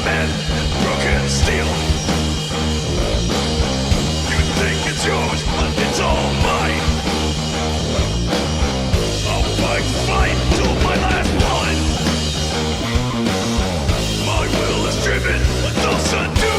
C: and broken steel. You think it's yours, but it's all mine. I'll fight till my last one. My will is driven, but they'll subdue.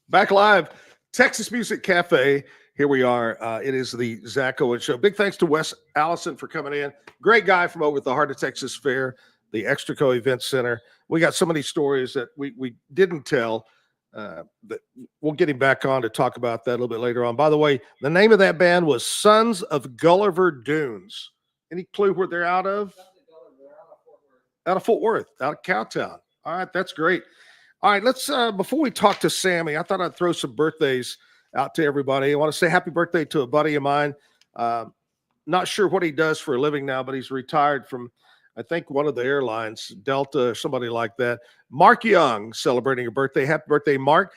E: Back live, Texas Music Cafe. Here we are. It is the Zack Owen Show. Big thanks to Wes Allison for coming in. Great guy from over at the Heart of Texas Fair, the Extraco Event Center. We got so many stories that we didn't tell that we'll get him back on to talk about that a little bit later on. By the way, the name of that band was Sons of Gulliver Dunes. Any clue where they're out of? Out of Fort Worth, out of Cowtown. All right, that's great. All right, let's before we talk to Sammy, I thought I'd throw some birthdays out to everybody. I want to say happy birthday to a buddy of mine. Not sure what he does for a living now, but he's retired from, I think, one of the airlines, Delta or somebody like that. Mark Young celebrating a birthday. Happy birthday, Mark.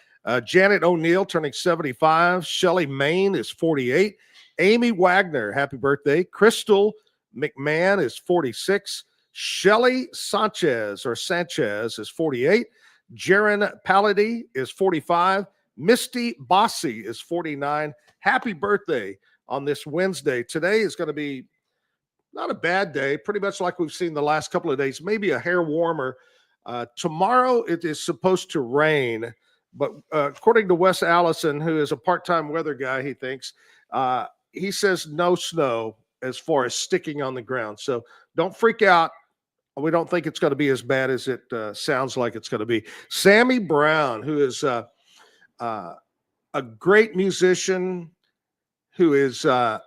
E: Janet O'Neill turning 75. Shelly Main is 48. Amy Wagner, happy birthday. Crystal McMahon is 46. Shelly Sanchez is 48. Jaron Pallady is 45. Misty Bossy is 49. Happy birthday on this Wednesday. Today is going to be not a bad day, pretty much like we've seen the last couple of days, maybe a hair warmer. Tomorrow it is supposed to rain, but according to Wes Allison, who is a part-time weather guy, he says no snow as far as sticking on the ground. So don't freak out. We don't think it's going to be as bad as it sounds like it's going to be. Sammy Brown, who is a great musician, who is the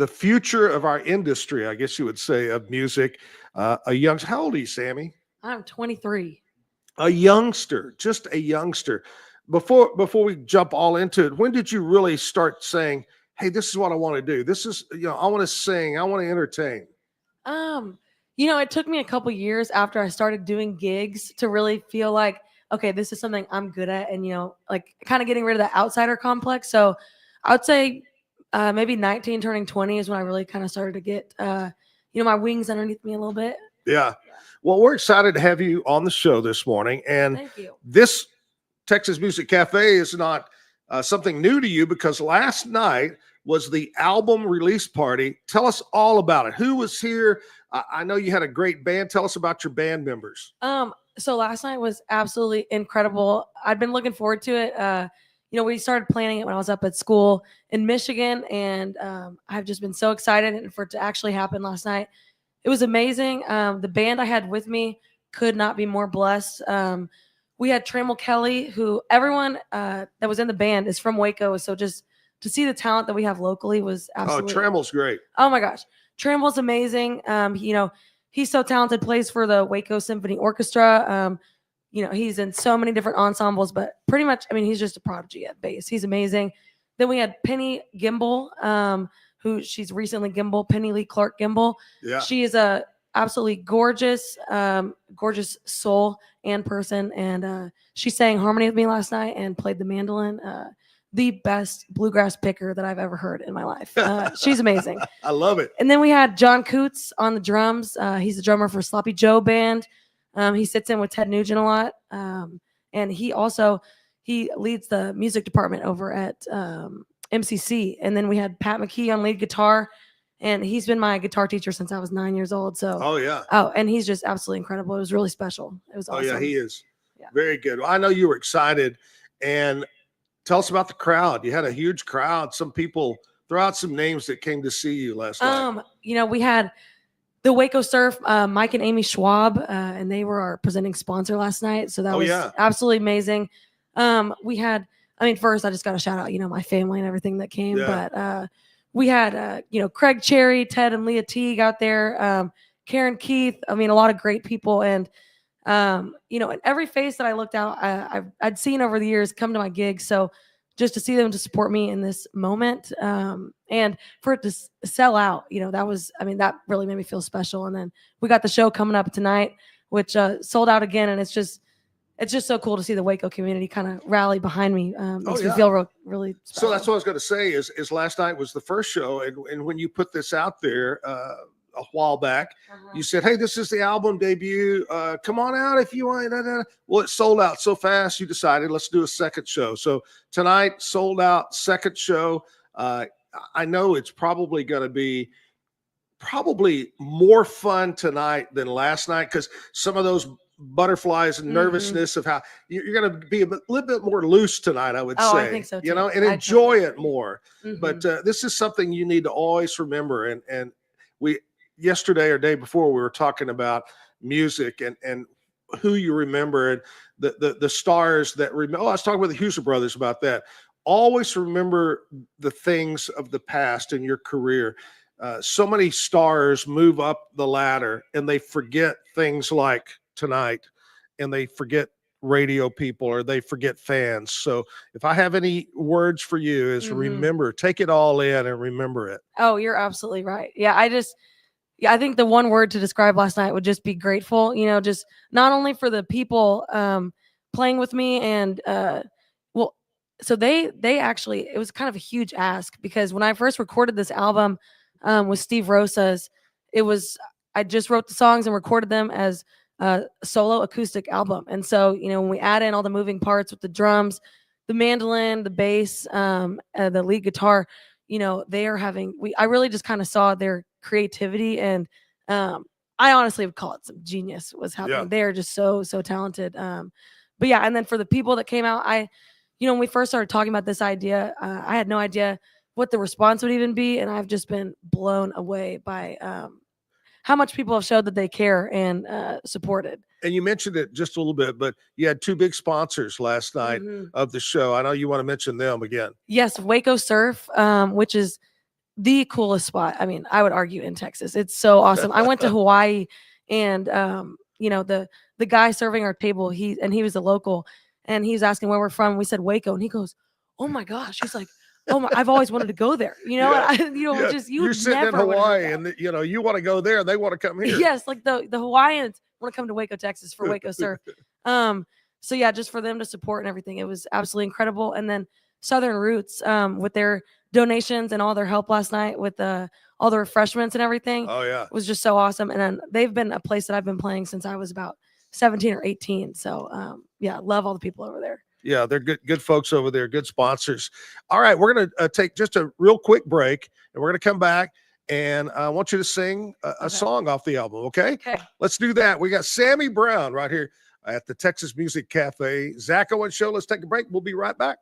E: future of our industry, I guess you would say, of music. How old are you, Sammy?
U: I'm 23.
E: A youngster, just a youngster. Before we jump all into it, when did you really start saying, hey, this is what I want to do? This is, I want to sing. I want to entertain.
U: It took me a couple years after I started doing gigs to really feel like, okay, this is something I'm good at, and like kind of getting rid of the outsider complex. So I would say maybe 19 turning 20 is when I really kind of started to get my wings underneath me a little bit.
E: Yeah. Well, we're excited to have you on the show this morning, and
U: Thank you.
E: This Texas Music Cafe is not something new to you, because last night was the album release party. Tell us all about it. Who was here? I know you had a great band. Tell us about your band members.
U: So last night was absolutely incredible. I'd been looking forward to it. We started planning it when I was up at school in Michigan, and I've just been so excited and for it to actually happen last night. It was amazing. The band I had with me could not be more blessed. We had Trammell Kelly, who everyone that was in the band is from Waco. So just to see the talent that we have locally was absolutely.
E: Oh, Trammell's great.
U: Oh my gosh. Trammell's amazing. He's so talented, plays for the Waco Symphony Orchestra. He's in so many different ensembles, but pretty much, he's just a prodigy at bass. He's amazing. Then we had Penny Gimble, who she's recently Penny Lee Clark Gimble.
E: Yeah.
U: She is a absolutely gorgeous soul and person. And she sang harmony with me last night and played the mandolin. The best bluegrass picker that I've ever heard in my life. She's amazing.
E: I love it.
U: And then we had John Coots on the drums. He's the drummer for Sloppy Joe Band. He sits in with Ted Nugent a lot. And he leads the music department over at MCC. And then we had Pat McKee on lead guitar, and he's been my guitar teacher since I was 9 years old. So, and he's just absolutely incredible. It was really special. It was awesome.
E: Oh yeah, he is very good. Well, I know you were excited, and tell us about the crowd. You had a huge crowd. Some people throw out some names that came to see you last night.
U: We had the Waco Surf, Mike and Amy Schwab, and they were our presenting sponsor last night. So that was absolutely amazing. We had, first I just got to shout out, my family and everything that came, but we had, Craig Cherry, Ted and Leah Teague out there, Karen Keith. A lot of great people. And, and every face that I looked out, I'd seen over the years come to my gigs. So just to see them to support me in this moment, and for it to sell out, that really made me feel special. And then we got the show coming up tonight, which sold out again. And it's just so cool to see the Waco community kind of rally behind me. Makes me feel really special.
E: So that's what I was going to say is last night was the first show. And when you put this out there a while back, you said, hey, this is the album debut. Come on out if you want. Well, it sold out so fast, you decided let's do a second show. So tonight, sold out, second show. I know it's probably going to be more fun tonight than last night, because some of those butterflies and nervousness of how you're going to be a little bit more loose tonight, I would say.
U: I think so too.
E: And enjoy it more. But this is something you need to always remember. And we yesterday or day before, we were talking about music and who you remember, and the stars that remember. I was talking with the Huser brothers about that. Always remember the things of the past in your career. So many stars move up the ladder and they forget things like tonight, and they forget radio people, or they forget fans. So if I have any words for you, is remember, take it all in and remember it.
U: Oh, you're absolutely right. Yeah, I think the one word to describe last night would just be grateful. Just not only for the people playing with me, and so they actually, it was kind of a huge ask, because when I first recorded this album with Steve Rosas, I just wrote the songs and recorded them as a solo acoustic album. And so, when we add in all the moving parts with the drums, the mandolin, the bass, the lead guitar, they are I really just kind of saw their creativity, and I honestly would call it some genius was happening. They're just so talented. But yeah, and then for the people that came out, when we first started talking about this idea, I had no idea what the response would even be, and I've just been blown away by how much people have showed that they care and supported.
E: And you mentioned it just a little bit, but you had two big sponsors last night of the show. I know you want to mention them again.
U: Yes, Waco Surf, which is the coolest spot. I would argue in Texas. It's so awesome. I went to Hawaii, and the guy serving our table, he was a local, and he was asking where we're from. We said Waco, and he goes, "Oh my gosh!" He's like, "Oh my, I've always wanted to go there."
E: You're sitting in Hawaii, and you want to go there, and they want to come here.
U: Yes, like the Hawaiians want to come to Waco, Texas for Waco Surf. So yeah, just for them to support and everything, it was absolutely incredible. And then Southern Roots, with their donations and all their help last night with all the refreshments and everything.
E: Oh yeah,
U: was just so awesome. And then they've been a place that I've been playing since I was about 17 or 18. So love all the people over there.
E: Yeah, they're good folks over there, good sponsors. All right, we're going to take just a real quick break, and we're going to come back, and I want you to sing a song off the album, okay?
U: Okay.
E: Let's do that. We got Sammy Brown right here at the Texas Music Cafe. Zack, Owen Show. Let's take a break. We'll be right back.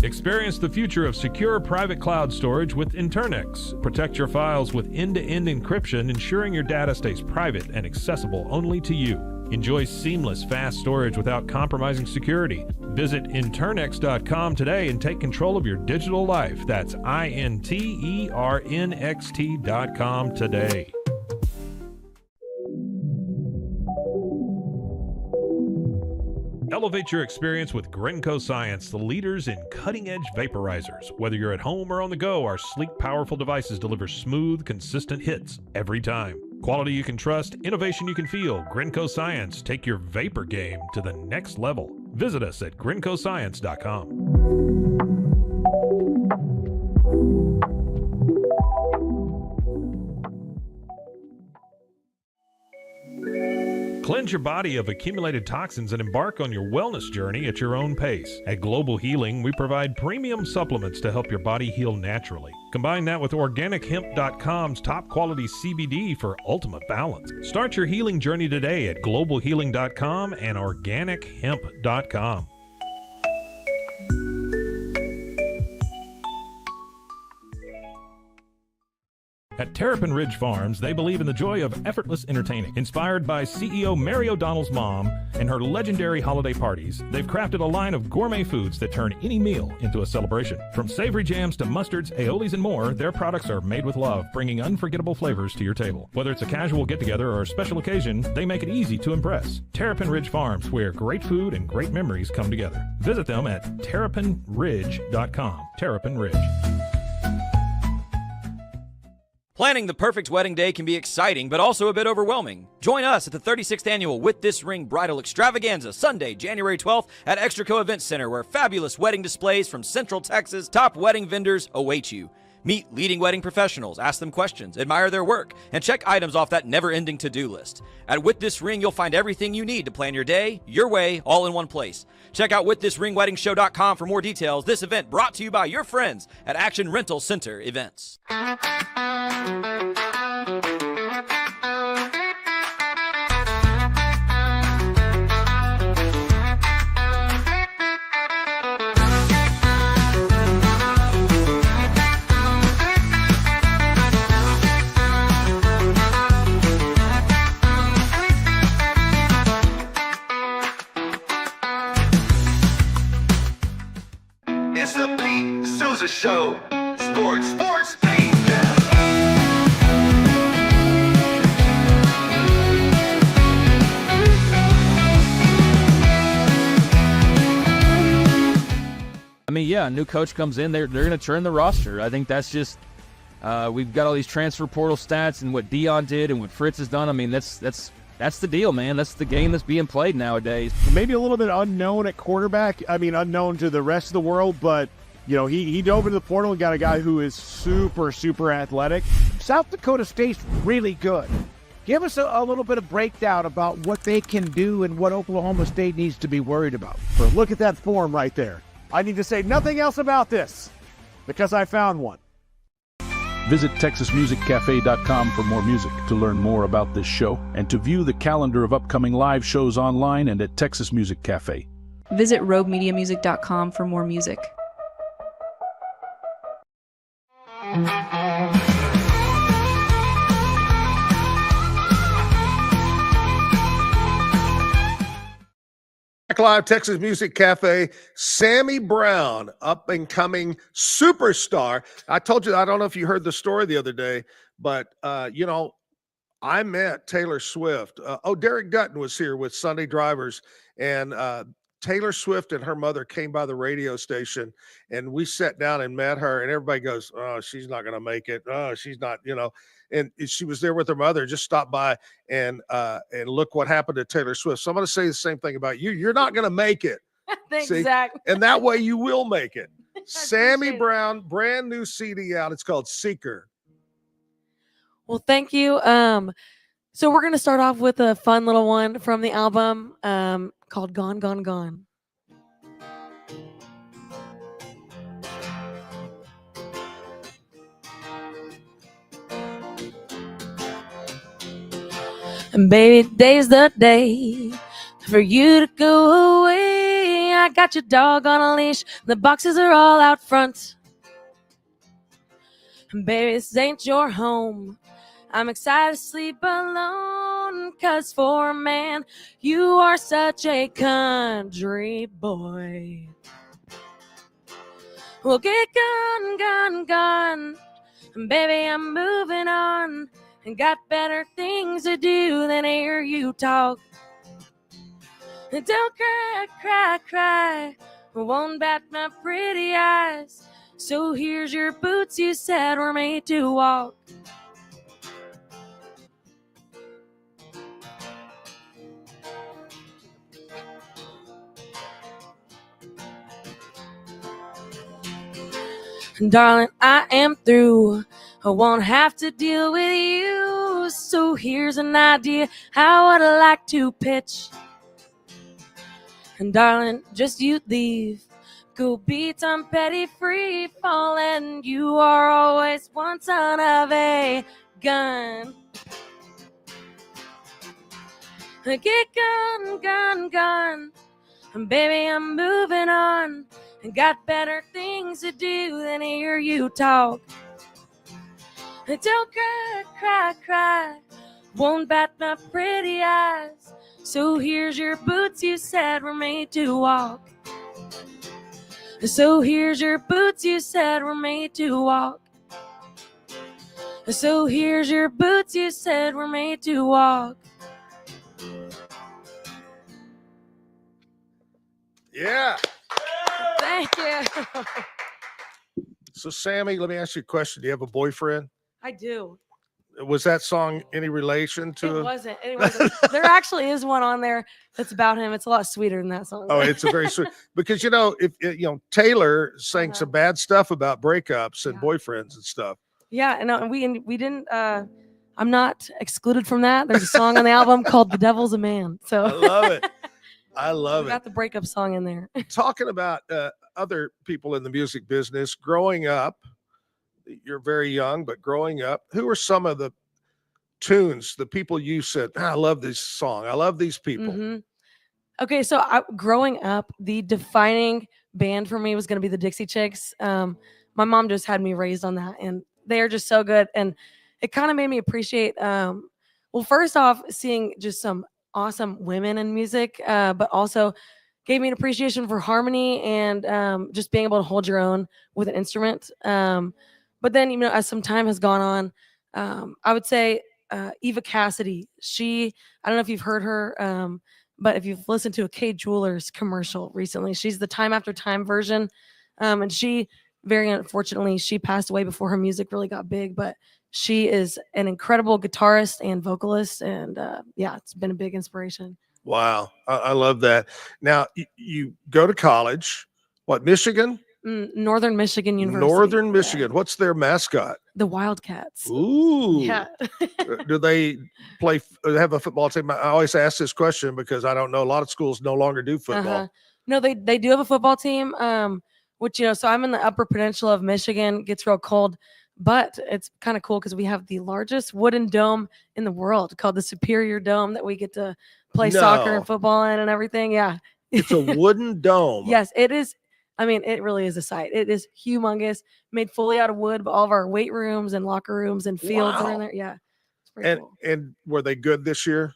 I: Experience the future of secure private cloud storage with Internix. Protect your files with end-to-end encryption, ensuring your data stays private and accessible only to you. Enjoy seamless, fast storage without compromising security. Visit Internix.com today and take control of your digital life. That's INTERNXT.com today. Elevate your experience with Grenco Science, the leaders in cutting-edge vaporizers. Whether you're at home or on the go, our sleek, powerful devices deliver smooth, consistent hits every time. Quality you can trust, innovation you can feel. Grenco Science, take your vapor game to the next level. Visit us at GrencoScience.com. Cleanse your body of accumulated toxins and embark on your wellness journey at your own pace. At Global Healing, we provide premium supplements to help your body heal naturally. Combine that with OrganicHemp.com's top quality CBD for ultimate balance. Start your healing journey today at GlobalHealing.com and OrganicHemp.com. At Terrapin Ridge Farms, they believe in the joy of effortless entertaining. Inspired by CEO Mary O'Donnell's mom and her legendary holiday parties, they've crafted a line of gourmet foods that turn any meal into a celebration. From savory jams to mustards, aiolis, and more, their products are made with love, bringing unforgettable flavors to your table. Whether it's a casual get-together or a special occasion, they make it easy to impress. Terrapin Ridge Farms, where great food and great memories come together. Visit them at terrapinridge.com. Terrapin Ridge.
J: Planning the perfect wedding day can be exciting, but also a bit overwhelming. Join us at the 36th Annual With This Ring Bridal Extravaganza, Sunday, January 12th at Extraco Event Center, where fabulous wedding displays from Central Texas' top wedding vendors await you. Meet leading wedding professionals, ask them questions, admire their work, and check items off that never-ending to-do list. At With This Ring, you'll find everything you need to plan your day, your way, all in one place. Check out WithThisRingWeddingShow.com for more details. This event brought to you by your friends at Action Rental Center Events.
C: It's the Pete Souza Show. Sports, Pete.
D: I mean, yeah, a new coach comes in, they're going to turn the roster. I think that's just we've got all these transfer portal stats and what Dion did and what Fritz has done. I mean, that's the deal, man. That's the game that's being played nowadays.
V: Maybe a little bit unknown at quarterback. I mean, unknown to the rest of the world, but you know, he dove into the portal and got a guy who is super athletic.
W: South Dakota State's really good. Give us a little bit of breakdown about what they can do and what Oklahoma State needs to be worried about.
V: But look at that form right there. I need to say nothing else about this because I found one.
L: Visit TexasMusicCafe.com for more music, to learn more about this show, and to view the calendar of upcoming live shows online and at Texas Music Cafe.
M: Visit RogueMediaMusic.com for more music.
E: Back live, Texas Music Cafe. Sammy Brown, up and coming superstar. I told you, I don't know if you heard the story the other day, but you know, I met Taylor Swift. Derek Dutton was here with Sunday Drivers, and Taylor Swift and her mother came by the radio station, and we sat down and met her, and everybody goes, "Oh, she's not going to make it. Oh, she's not," you know. And she was there with her mother, just stopped by, and look what happened to Taylor Swift. So I'm going to say the same thing about you. You're not going to make it.
U: Thanks,
E: See?
U: Zack.
E: And that way you will make it. Sammy Brown, brand new CD out. It's called Seeker.
U: Well, thank you. So we're gonna start off with a fun little one from the album called "Gone, Gone, Gone." And baby, today's the day for you to go away. I got your dog on a leash. The boxes are all out front. And baby, this ain't your home. I'm excited to sleep alone, 'cause for a man, you are such a country boy. Well, get gone, gone, gone. And baby, I'm moving on and got better things to do than hear you talk. And don't cry, cry, cry. I won't bat my pretty eyes. So here's your boots, you said were made to walk. Darling, I am through. I won't have to deal with you. So here's an idea how I'd like to pitch. And darling, just you leave. Go beat on petty free falling. You are always one son of a gun. Get gone, gone, gone. And baby, I'm moving on. And got better things to do than hear you talk. And don't cry, cry, cry. Won't bat my pretty eyes. So here's your boots you said were made to walk. So here's your boots you said were made to walk. So here's your boots you said were made to walk.
E: Yeah.
U: Thank you.
E: So, Sammy, let me ask you a question. Do you have a boyfriend?
U: I do.
E: Was that song any relation to?
U: It wasn't. It wasn't. There actually is one on there that's about him. It's a lot sweeter than that song.
E: Oh, it's a very sweet because if Taylor sang some bad stuff about breakups and boyfriends and stuff.
U: Yeah, and we didn't. I'm not excluded from that. There's a song on the album called "The Devil's a Man." So
E: I love it. I love
U: we
E: it.
U: got the breakup song in there.
E: Talking about other people in the music business, growing up, you're very young, but growing up, who are some of the tunes, the people you said, I love this song, I love these people?
U: Mm-hmm. Okay, so growing up, the defining band for me was going to be the Dixie Chicks. My mom just had me raised on that, and they are just so good. And it kind of made me appreciate, well, first off, seeing just some awesome women in music, but also gave me an appreciation for harmony and just being able to hold your own with an instrument. But then, as some time has gone on, I would say Eva Cassidy. I don't know if you've heard her, but if you've listened to a Kay Jewelers commercial recently, she's the Time After Time version. And she, very unfortunately, she passed away before her music really got big, but she is an incredible guitarist and vocalist. And it's been a big inspiration.
E: Wow. I love that. Now, you go to college, what, Michigan?
U: Northern Michigan University.
E: Northern Michigan. Yeah. What's their mascot?
U: The Wildcats.
E: Ooh.
U: Yeah.
E: Do they have a football team? I always ask this question because I don't know. A lot of schools no longer do football.
U: No, they do have a football team, which, so I'm in the Upper Peninsula of Michigan. It gets real cold, but it's kind of cool because we have the largest wooden dome in the world called the Superior Dome that we get to play soccer and football in and everything. Yeah.
E: It's a wooden dome.
U: Yes, it is. I mean, it really is a sight. It is humongous, made fully out of wood, but all of our weight rooms and locker rooms and fields are in there. Yeah. It's pretty cool.
E: And were they good this year?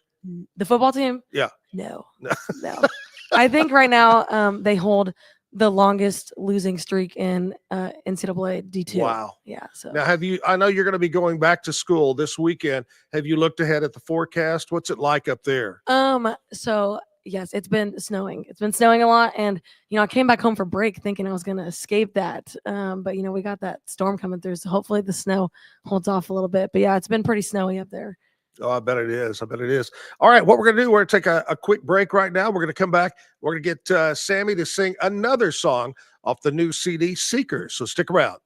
U: The football team?
E: Yeah.
U: No. I think right now they hold the longest losing streak in NCAA D2.
E: Wow.
U: Yeah. So
E: now I know you're going to be going back to school this weekend. Have you looked ahead at the forecast? What's it like up there?
U: So yes, it's been snowing. It's been snowing a lot. And, I came back home for break thinking I was going to escape that. But, we got that storm coming through. So hopefully the snow holds off a little bit. But yeah, it's been pretty snowy up there.
E: Oh, I bet it is. All right, what we're going to do, we're going to take a quick break right now. We're going to come back. We're going to get Sammy to sing another song off the new CD, Seekers. So stick around.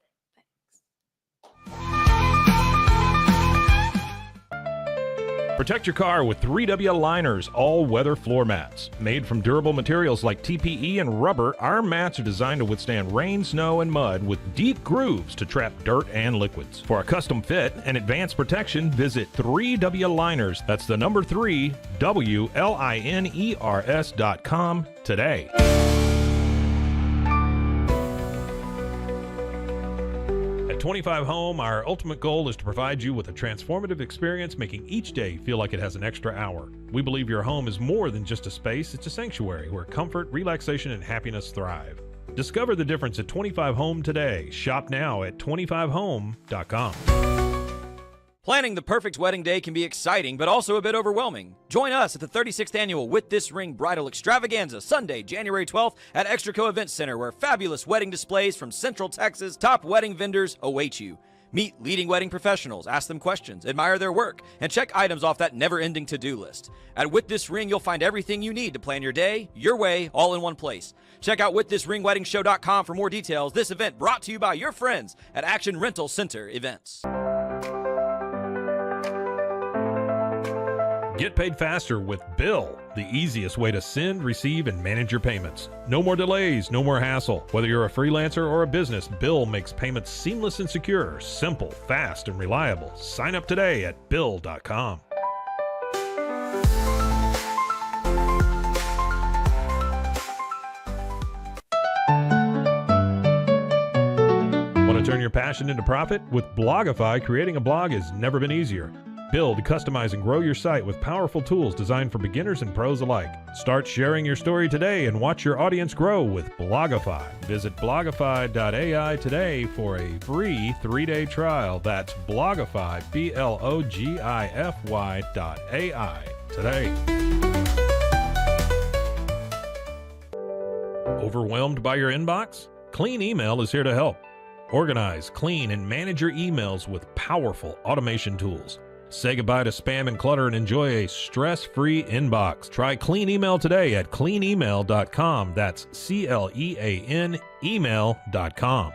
I: Protect your car with 3W Liners all-weather floor mats. Made from durable materials like TPE and rubber, our mats are designed to withstand rain, snow, and mud with deep grooves to trap dirt and liquids. For a custom fit and advanced protection, visit 3W Liners. That's the number 3, WLINERS.com today. At 25 Home, our ultimate goal is to provide you with a transformative experience, making each day feel like it has an extra hour. We believe your home is more than just a space, it's a sanctuary where comfort, relaxation, and happiness thrive. Discover the difference at 25 Home today. Shop now at 25home.com.
J: Planning the perfect wedding day can be exciting, but also a bit overwhelming. Join us at the 36th Annual With This Ring Bridal Extravaganza, Sunday, January 12th at Extraco Event Center, where fabulous wedding displays from Central Texas' top wedding vendors await you. Meet leading wedding professionals, ask them questions, admire their work, and check items off that never-ending to-do list. At With This Ring, you'll find everything you need to plan your day, your way, all in one place. Check out WithThisRingWeddingShow.com for more details. This event brought to you by your friends at Action Rental Center Events.
I: Get paid faster with Bill, the easiest way to send, receive, and manage your payments. No more delays, no more hassle. Whether you're a freelancer or a business, Bill makes payments seamless and secure, simple, fast, and reliable. Sign up today at Bill.com. Want to turn your passion into profit? With Blogify, creating a blog has never been easier. Build, customize, and grow your site with powerful tools designed for beginners and pros alike. Start sharing your story today and watch your audience grow with Blogify. Visit blogify.ai today for a free 3-day trial. That's Blogify, Blogify.ai today. Overwhelmed by your inbox? Clean Email is here to help. Organize, clean, and manage your emails with powerful automation tools. Say goodbye to spam and clutter and enjoy a stress-free inbox. Try Clean Email today at cleanemail.com. That's CLEAN email.com.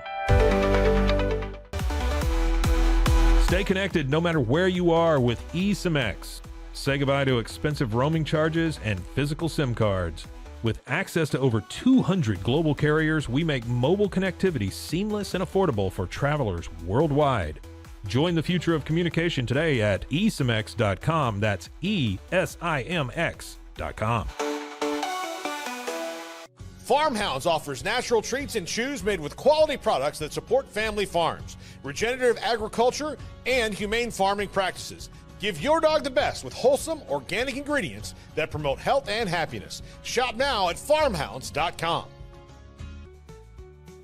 I: Stay connected no matter where you are with eSIM-X. Say goodbye to expensive roaming charges and physical SIM cards. With access to over 200 global carriers, we make mobile connectivity seamless and affordable for travelers worldwide. Join the future of communication today at eSIMX.com. That's ESIMX.com.
K: Farmhounds offers natural treats and chews made with quality products that support family farms, regenerative agriculture, and humane farming practices. Give your dog the best with wholesome, organic ingredients that promote health and happiness. Shop now at farmhounds.com.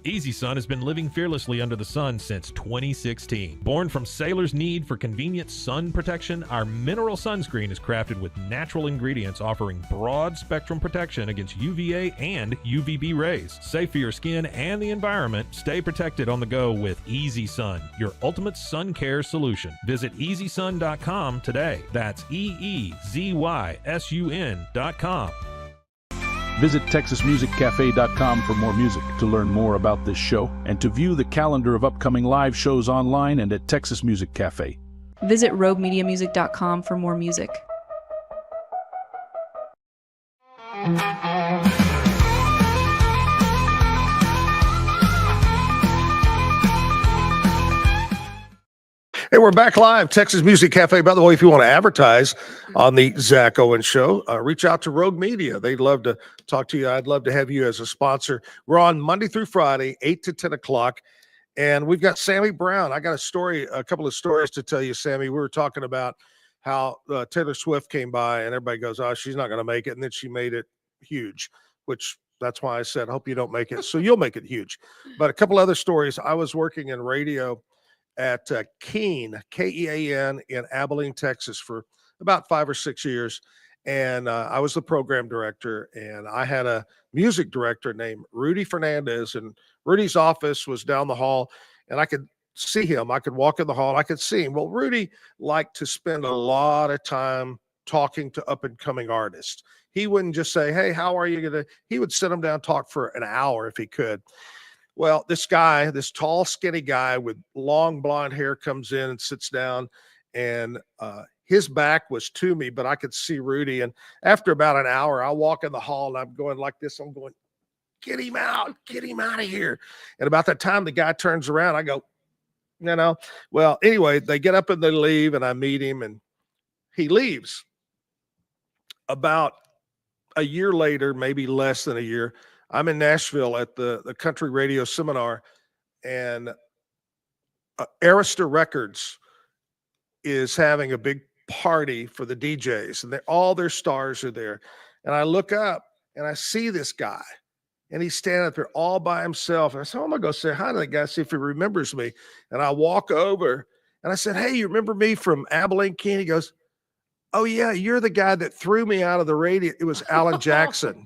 I: Easy Sun has been living fearlessly under the sun since 2016. Born from sailors' need for convenient sun protection, our mineral sunscreen is crafted with natural ingredients offering broad spectrum protection against UVA and UVB rays. Safe for your skin and the environment, stay protected on the go with Easy Sun, your ultimate sun care solution. Visit EasySun.com today. That's EEZYSUN.com.
L: Visit TexasMusicCafe.com for more music, to learn more about this show, and to view the calendar of upcoming live shows online and at Texas Music Cafe.
M: Visit RogueMediaMusic.com for more music.
E: Hey, we're back live, Texas Music Cafe. By the way, if you want to advertise on the Zack Owen Show, reach out to Rogue Media. They'd love to talk to you. I'd love to have you as a sponsor. We're on Monday through Friday, 8 to 10 o'clock, and we've got Sammy Brown. I got a couple of stories to tell you, Sammy. We were talking about how Taylor Swift came by, and everybody goes, oh, she's not going to make it, and then she made it huge, which that's why I said, hope you don't make it, so you'll make it huge. But a couple other stories. I was working in radio at Keene, Kean, in Abilene, Texas for about 5 or 6 years. And I was the program director, and I had a music director named Rudy Fernandez, and Rudy's office was down the hall, and I could see him. I could walk in the hall. I could see him. Well, Rudy liked to spend a lot of time talking to up and coming artists. He wouldn't just say, hey, how are you going to, he would sit them down, talk for an hour if he could. Well, this guy, this tall, skinny guy with long blonde hair comes in and sits down, and his back was to me, but I could see Rudy. And after about an hour, I walk in the hall and I'm going like this. I'm going, get him out of here. And about that time, the guy turns around. I go, well, anyway, they get up and they leave, and I meet him, and he leaves. About a year later, maybe less than a year, I'm in Nashville at the country radio seminar, and Arista Records is having a big party for the DJs, and all their stars are there. And I look up and I see this guy, and he's standing up there all by himself. And I said, I'm going to go say hi to that guy, see if he remembers me. And I walk over and I said, hey, you remember me from Abilene, Keene? He goes, oh yeah, you're the guy that threw me out of the radio. It was Alan Jackson.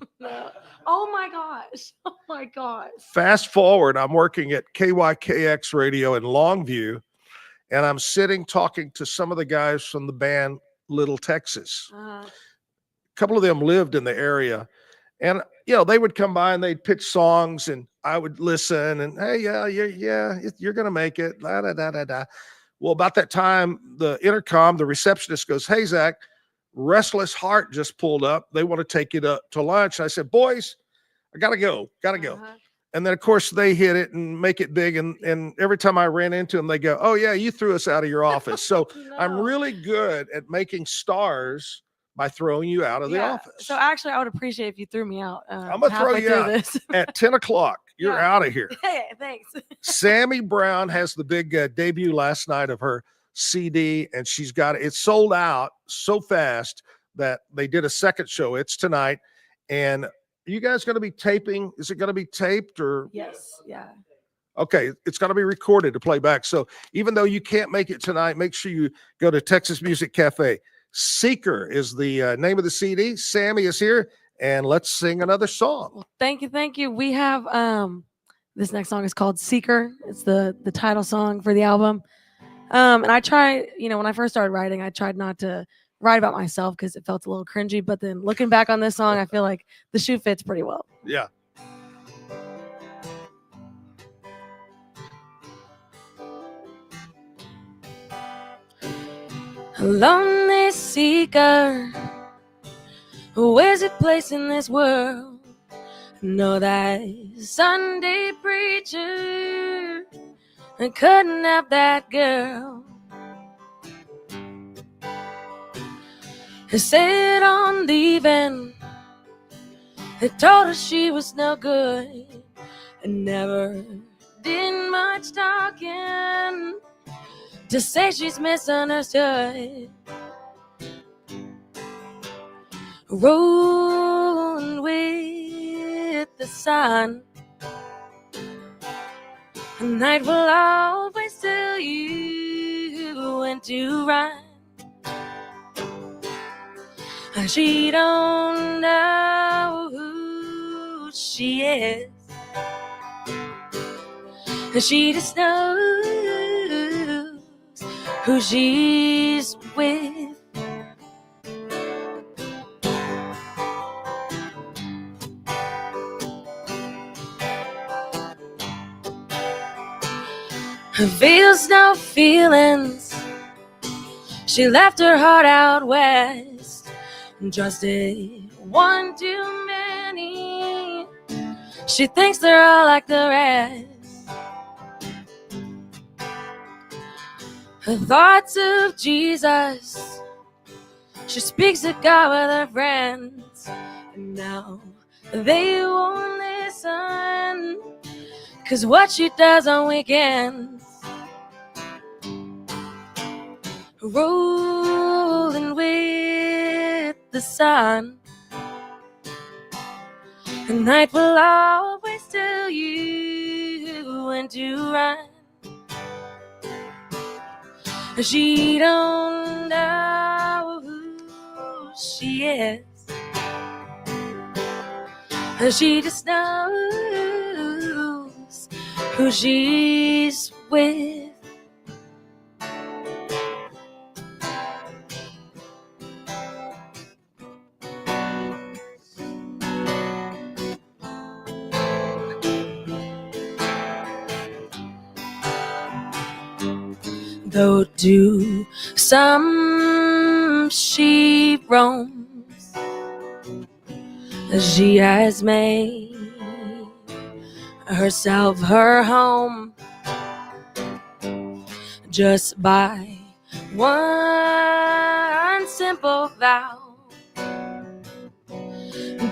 U: Oh my gosh. Oh my gosh.
E: Fast forward, I'm working at KYKX radio in Longview, and I'm sitting talking to some of the guys from the band Little Texas. A couple of them lived in the area, and they would come by and they'd pitch songs, and I would listen. And hey, you're gonna make it. Da, da, da, da, da. Well, about that time, the intercom, the receptionist goes, "Hey, Zack, Restless Heart just pulled up. They want to take you to lunch." I said, "Boys, I gotta go. And then, of course, they hit it and make it big. And every time I ran into them, they go, "Oh, yeah, you threw us out of your office." So I'm really good at making stars by throwing you out of the office.
U: So actually, I would appreciate if you threw me out.
E: I'm going to throw you out at 10 o'clock. You're out of here.
U: Hey, thanks.
E: Sammy Brown has the big debut last night of her CD, and she's got it sold out so fast that they did a second show. It's tonight. And are you guys going to be taping? Is it going to be taped or?
U: Yes. Yeah.
E: Okay, it's going to be recorded to play back. So even though you can't make it tonight, make sure you go to Texas Music Cafe. Seeker is the name of the CD. Sammy is here, and let's sing another song.
U: Well, thank you. We have this next song is called Seeker. It's the title song for the album. And I try, when I first started writing, I tried not to write about myself because it felt a little cringy. But then looking back on this song, I feel like the shoe fits pretty well.
E: Yeah.
U: A lonely seeker, where's it placed in this world? Know that Sunday preacher couldn't have that girl. He said on leaving, he told her she was no good and never did much talking to say she's misunderstood. Rolling with the sun, the night will always tell you when to run. She don't know who she is, she just knows who she's with. Feels no feelings, she left her heart out west, trusted one too many, she thinks they're all like the rest. Her thoughts of Jesus, she speaks to God with her friends, and now they won't listen, 'cause what she does on weekends, rolling with the sun, the night will always tell you when to run. She don't know who she is, she just knows who she's with. Though to some she roams, she has made herself her home just by one simple vow.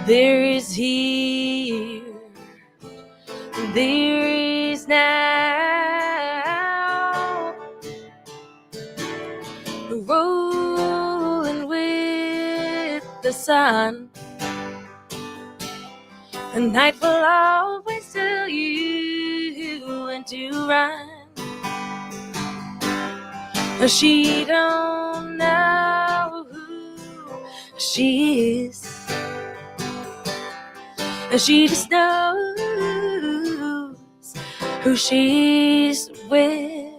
U: There is here, there is now, rolling with the sun, the night will always tell you when to run. She don't know who she is, she just knows who she's with.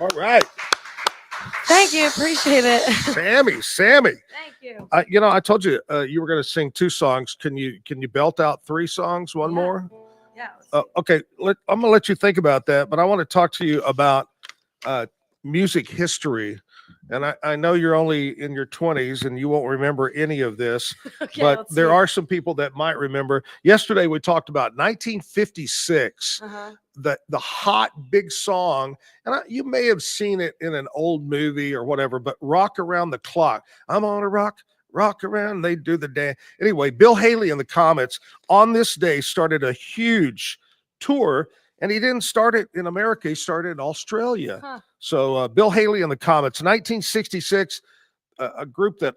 E: All right.
U: Thank you. Appreciate it.
E: Sammy.
U: Thank you.
E: I told you you were going to sing 2 songs. Can you belt out 3 songs? One more?
U: Yeah.
E: Okay. I'm going to let you think about that, but I want to talk to you about music history. And I know you're only in your 20s and you won't remember any of this,
U: Okay,
E: but
U: let's
E: there
U: see.
E: are some people that might remember. Yesterday we talked about 1956, the hot big song, and you may have seen it in an old movie or whatever, but Rock Around the Clock. I'm on a rock around. They do the dance. Anyway, Bill Haley and the Comets on this day started a huge tour. And he didn't start it in America. He started in Australia.
U: Huh.
E: So Bill Haley and the Comets, 1966, a group that,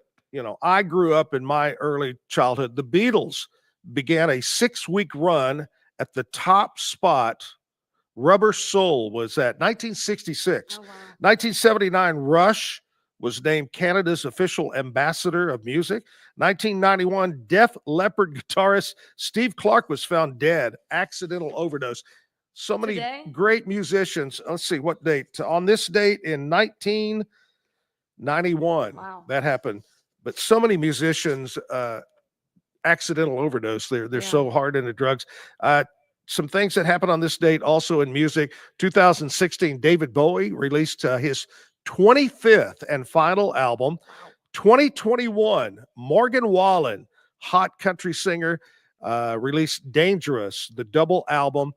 E: I grew up in my early childhood. The Beatles began a 6-week run at the top spot. Rubber Soul was at 1966. 1979, Rush was named Canada's official ambassador of music. 1991, Def Leppard guitarist Steve Clark was found dead, accidental overdose. So many great musicians. Let's see what date. On this date in 1991, that happened. But so many musicians accidental overdose. They're so hard into drugs. Some things that happened on this date also in music. 2016, David Bowie released his 25th and final album. 2021, Morgan Wallen, hot country singer, released Dangerous, the double album.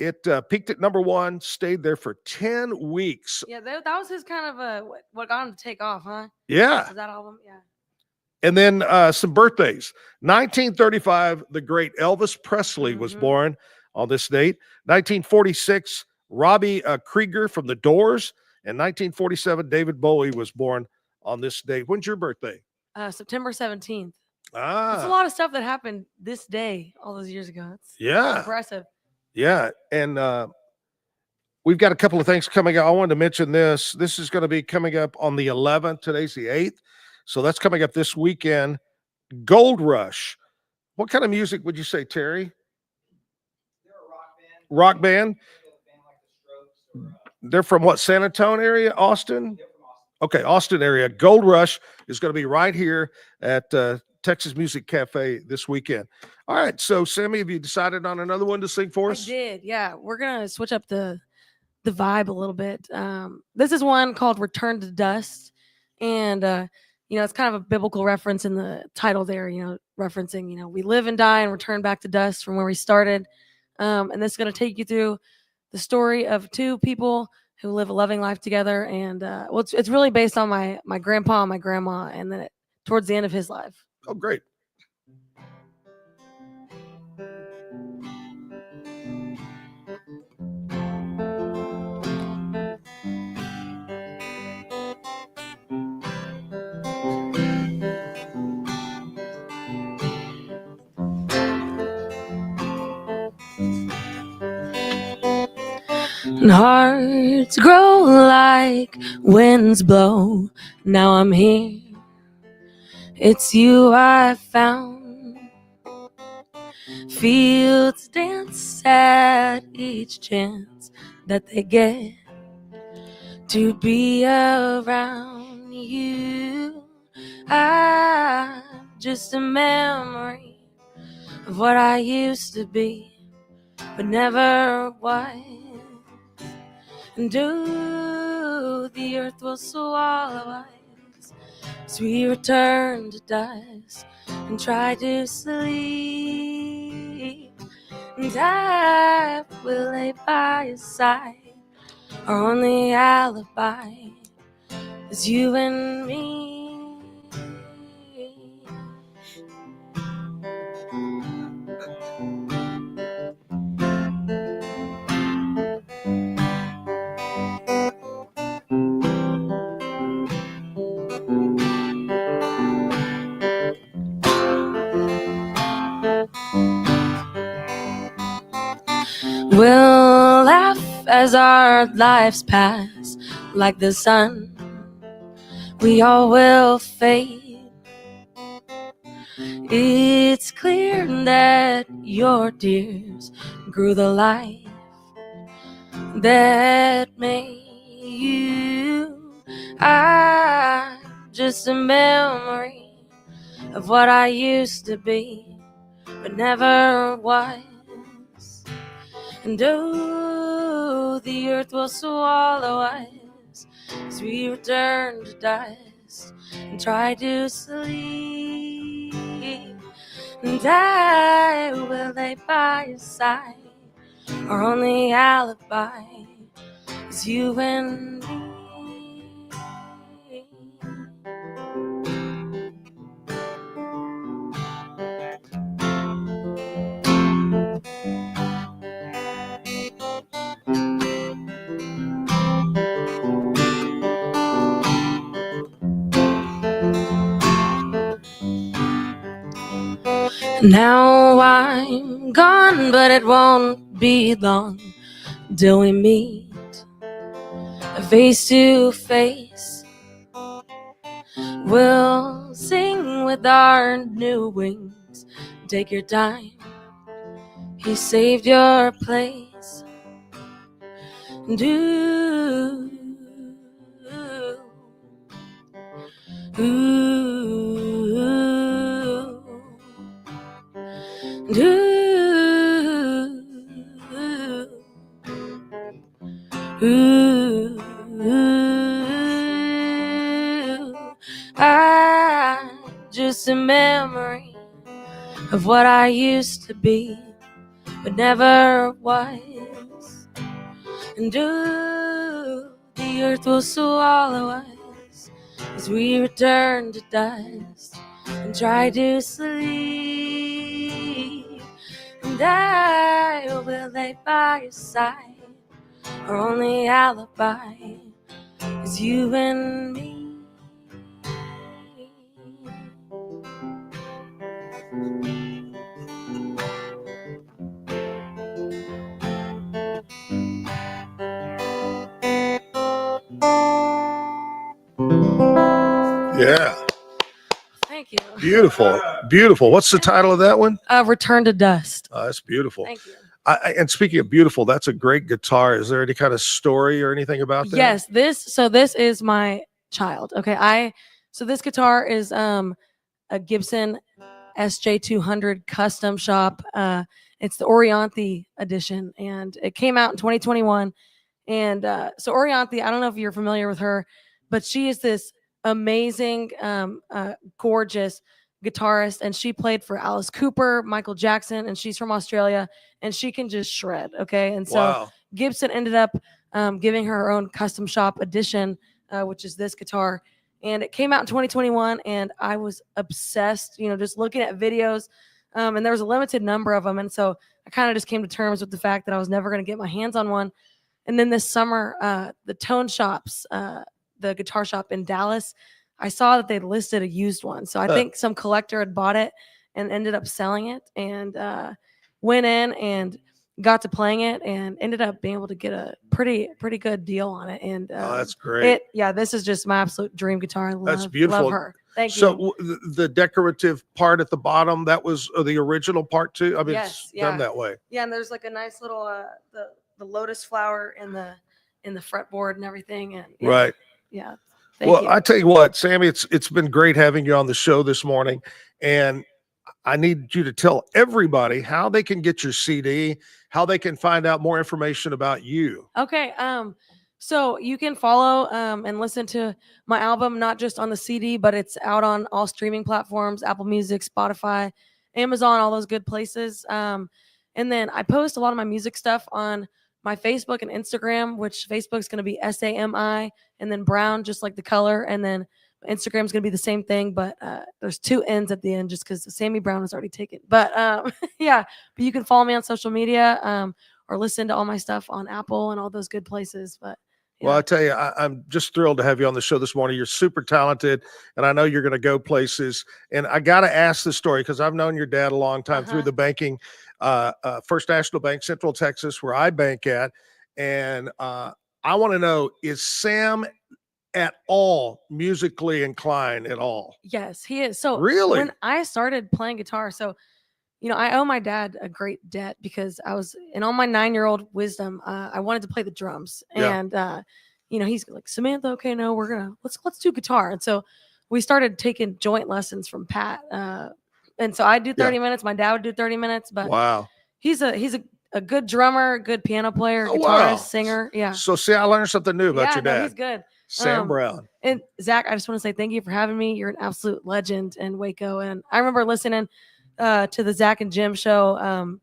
E: It peaked at number 1, stayed there for 10 weeks.
U: Yeah, that was his kind of what got him to take off, huh?
E: Yeah.
U: Was that album? Yeah.
E: And then some birthdays. 1935, the great Elvis Presley was born on this date. 1946, Robbie Krieger from The Doors. And 1947, David Bowie was born on this date. When's your birthday?
U: September 17th.
E: Ah.
U: It's a lot of stuff that happened this day all those years ago. It's impressive.
E: Yeah, and we've got a couple of things coming up. I wanted to mention this. This is going to be coming up on the 11th. Today's the 8th. So that's coming up this weekend. Gold Rush. What kind of music would you say, Terry? They're a rock band. They're from what, San Antonio area? Austin? Okay, Austin area. Gold Rush is going to be right here at Texas Music Cafe this weekend. All right, so Sammy, have you decided on another one to sing for us?
U: I did, yeah. We're gonna switch up the vibe a little bit. This is one called "Return to Dust," and it's kind of a biblical reference in the title there. Referencing we live and die and return back to dust from where we started. And this is gonna take you through the story of 2 people who live a loving life together. And it's really based on my grandpa and my grandma, and then towards the end of his life.
E: Oh, great.
U: And hearts grow like winds blow. Now I'm here. It's you I found. Fields dance at each chance that they get to be around you. I'm just a memory of what I used to be, but never was. And the earth will swallow us as we return to dust and try to sleep. And I will lay by your side. Our only alibi is you and me. We'll laugh as our lives pass like the sun. We all will fade. It's clear that your tears grew the life that made I'm just a memory of what I used to be, but never was. And oh, the earth will swallow us as we return to dust and try to sleep. And I will lay by your side. Our only alibi is you and me. Now I'm gone, but it won't be long till we meet face to face. We'll sing with our new wings. Take your time, he saved your place. And ooh, ooh, ooh, I'm just a memory of what I used to be, but never was. And ooh, the earth will swallow us as we return to dust and try to sleep. And I will lay by your side. Our only alibi is you and me.
E: Yeah.
U: Thank you.
E: Beautiful. Beautiful. What's the title of that one?
U: Return to Dust.
E: That's beautiful.
U: Thank you.
E: And speaking of beautiful, that's a great guitar. Is there any kind of story or anything about that?
U: Yes, this is my child. Okay, so this guitar is a Gibson SJ200 custom shop. It's the Orianthi edition, and it came out in 2021. And so Orianthi, I don't know if you're familiar with her, but she is this amazing, gorgeous guitarist, and she played for Alice Cooper, Michael Jackson, and she's from Australia, and she can just shred. Okay, and so
E: Wow.
U: Gibson ended up giving her own custom shop edition, which is this guitar. And it came out in 2021, and I was obsessed, just looking at videos. And there was a limited number of them. And so I kind of just came to terms with the fact that I was never going to get my hands on one. And then this summer, the Tone Shops, the guitar shop in Dallas, I saw that they'd listed a used one. So I think some collector had bought it and ended up selling it, and went in and got to playing it and ended up being able to get a pretty good deal on it. And
E: that's great.
U: This is just my absolute dream guitar. I love,
E: That's beautiful.
U: love her. Thank you.
E: So the decorative part at the bottom, that was the original part too. I mean,
U: Yes,
E: it's done that way.
U: Yeah, and there's like a nice little the lotus flower in the fretboard and everything. And
E: Right.
U: Yeah.
E: Well, I tell you what, Sammy, it's been great having you on the show this morning, and I need you to tell everybody how they can get your CD, how they can find out more information about you.
U: Okay. So you can follow and listen to my album, not just on the CD, but it's out on all streaming platforms, Apple Music, Spotify, Amazon, all those good places. And then I post a lot of my music stuff on my Facebook and Instagram, which Facebook's going to be SAMI and then Brown, just like the color. And then Instagram's going to be the same thing, but there's two N's at the end just because Sammy Brown is already taken. But yeah, but you can follow me on social media or listen to all my stuff on Apple and all those good places. But
E: Well, I tell you, I'm just thrilled to have you on the show this morning. You're super talented, and I know you're going to go places. And I got to ask this story because I've known your dad a long time through the banking, First National Bank, Central Texas, where I bank at. And I want to know, is Sam at all musically inclined at all?
U: Yes, he is. So
E: Really?
U: when I started playing guitar, so I owe my dad a great debt because I was in all my 9-year-old wisdom. I wanted to play the drums,
E: Yeah.
U: and he's like, Samantha, okay, no, let's do guitar. And so we started taking joint lessons from Pat. And so I do 30 minutes. My dad would do 30 minutes, but
E: wow.
U: He's a good drummer, good piano player,
E: Oh,
U: guitarist,
E: wow.
U: singer. Yeah.
E: So see, I learned something new about
U: Yeah,
E: your
U: no,
E: dad.
U: he's good.
E: Sam Brown.
U: And Zach, I just want to say thank you for having me. You're an absolute legend in Waco. And I remember listening to the Zack and Jim show,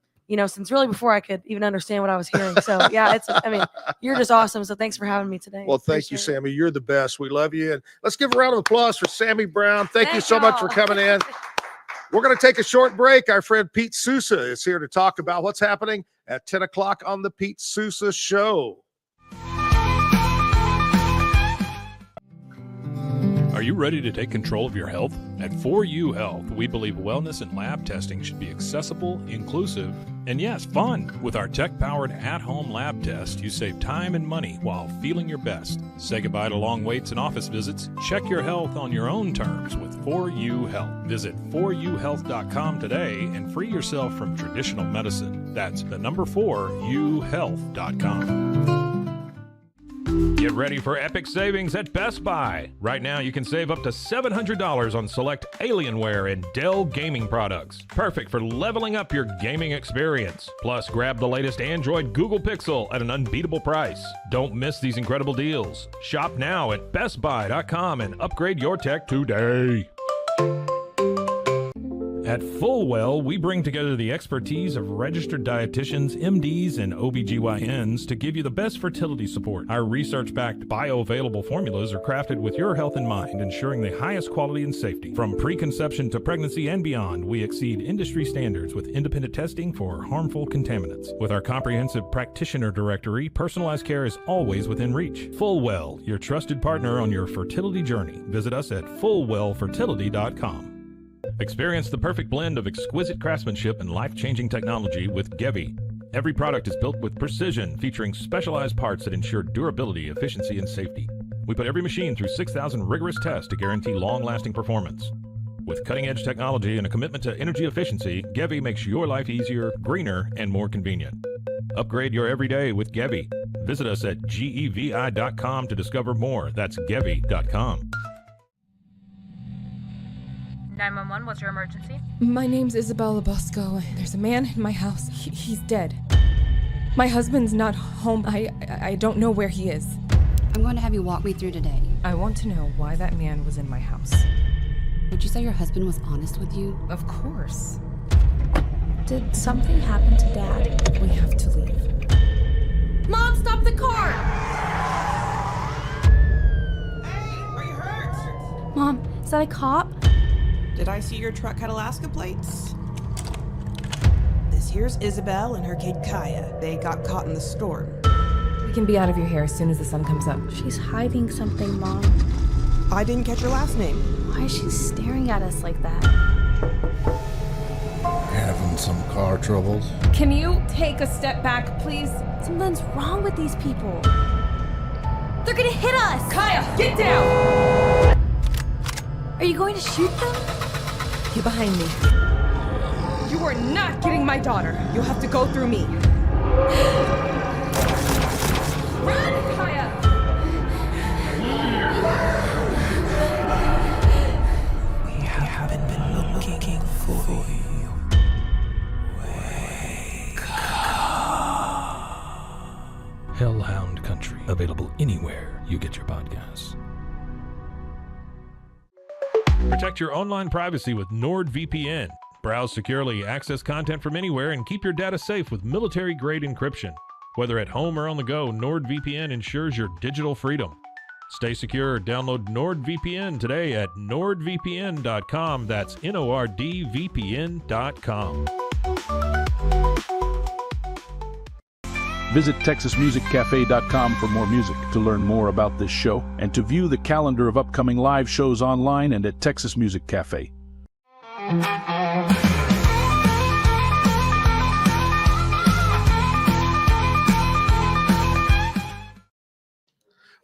U: since really before I could even understand what I was hearing. So yeah, you're just awesome. So thanks for having me today.
E: Well, thank you, Sammy. You're the best. We love you. And let's give a round of applause for Sammy Brown. Thank you so much for coming in. We're going to take a short break. Our friend Pete Sousa is here to talk about what's happening at 10 o'clock on the Pete Sousa Show.
I: Are you ready to take control of your health? At 4U Health, we believe wellness and lab testing should be accessible, inclusive, and yes, fun. With our tech-powered at-home lab test, you save time and money while feeling your best. Say goodbye to long waits and office visits. Check your health on your own terms with 4U Health. Visit 4uhealth.com today and free yourself from traditional medicine. That's the number 4uhealth.com. Get ready for epic savings at Best Buy. Right now, you can save up to $700 on select Alienware and Dell gaming products. Perfect for leveling up your gaming experience. Plus, grab the latest Android Google Pixel at an unbeatable price. Don't miss these incredible deals. Shop now at bestbuy.com and upgrade your tech today. At Fullwell, we bring together the expertise of registered dietitians, MDs, and OBGYNs to give you the best fertility support. Our research-backed bioavailable formulas are crafted with your health in mind, ensuring the highest quality and safety. From preconception to pregnancy and beyond, we exceed industry standards with independent testing for harmful contaminants. With our comprehensive practitioner directory, personalized care is always within reach. Fullwell, your trusted partner on your fertility journey. Visit us at fullwellfertility.com. Experience the perfect blend of exquisite craftsmanship and life-changing technology with Gevi. Every product is built with precision, featuring specialized parts that ensure durability, efficiency, and safety. We put every machine through 6,000 rigorous tests to guarantee long-lasting performance. With cutting-edge technology and a commitment to energy efficiency, Gevi makes your life easier, greener, and more convenient. Upgrade your everyday with Gevi. Visit us at gevi.com to discover more. That's gevi.com.
A: 911, what's your emergency?
Q: My name's Isabella Bosco. There's a man in my house. He's dead. My husband's not home. I don't know where he is.
R: I'm going to have you walk me through today.
A: I want to know why that man was in my house.
R: Would you say your husband was honest with you?
A: Of course.
P: Did something happen to Dad?
Q: We have to leave.
U: Mom, stop the car!
S: Are you hurt?
P: Mom, is that a cop?
S: Did I see your truck had Alaska plates? This here's Isabel and her kid Kaya. They got caught in the storm.
Q: We can be out of your hair as soon as the sun comes up.
P: She's hiding something, Mom.
S: I didn't catch her last name.
P: Why is she staring at us like that?
T: Having some car troubles.
Q: Can you take a step back, please?
P: Something's wrong with these people. They're gonna hit us!
Q: Kaya, get down!
P: Are you going to shoot them?
Q: Get behind me. You are not getting my daughter. You'll have to go through me. Run, Kaya!
S: We haven't been looking for you. Wake up.
I: Hellhound Country, available anywhere you get your podcasts. Protect your online privacy with NordVPN. Browse securely, access content from anywhere, and keep your data safe with military-grade encryption. Whether at home or on the go, NordVPN ensures your digital freedom. Stay secure. Download NordVPN today at nordvpn.com. That's NORDVPN.com.
L: Visit TexasMusicCafe.com for more music, to learn more about this show, and to view the calendar of upcoming live shows online and at Texas Music Cafe.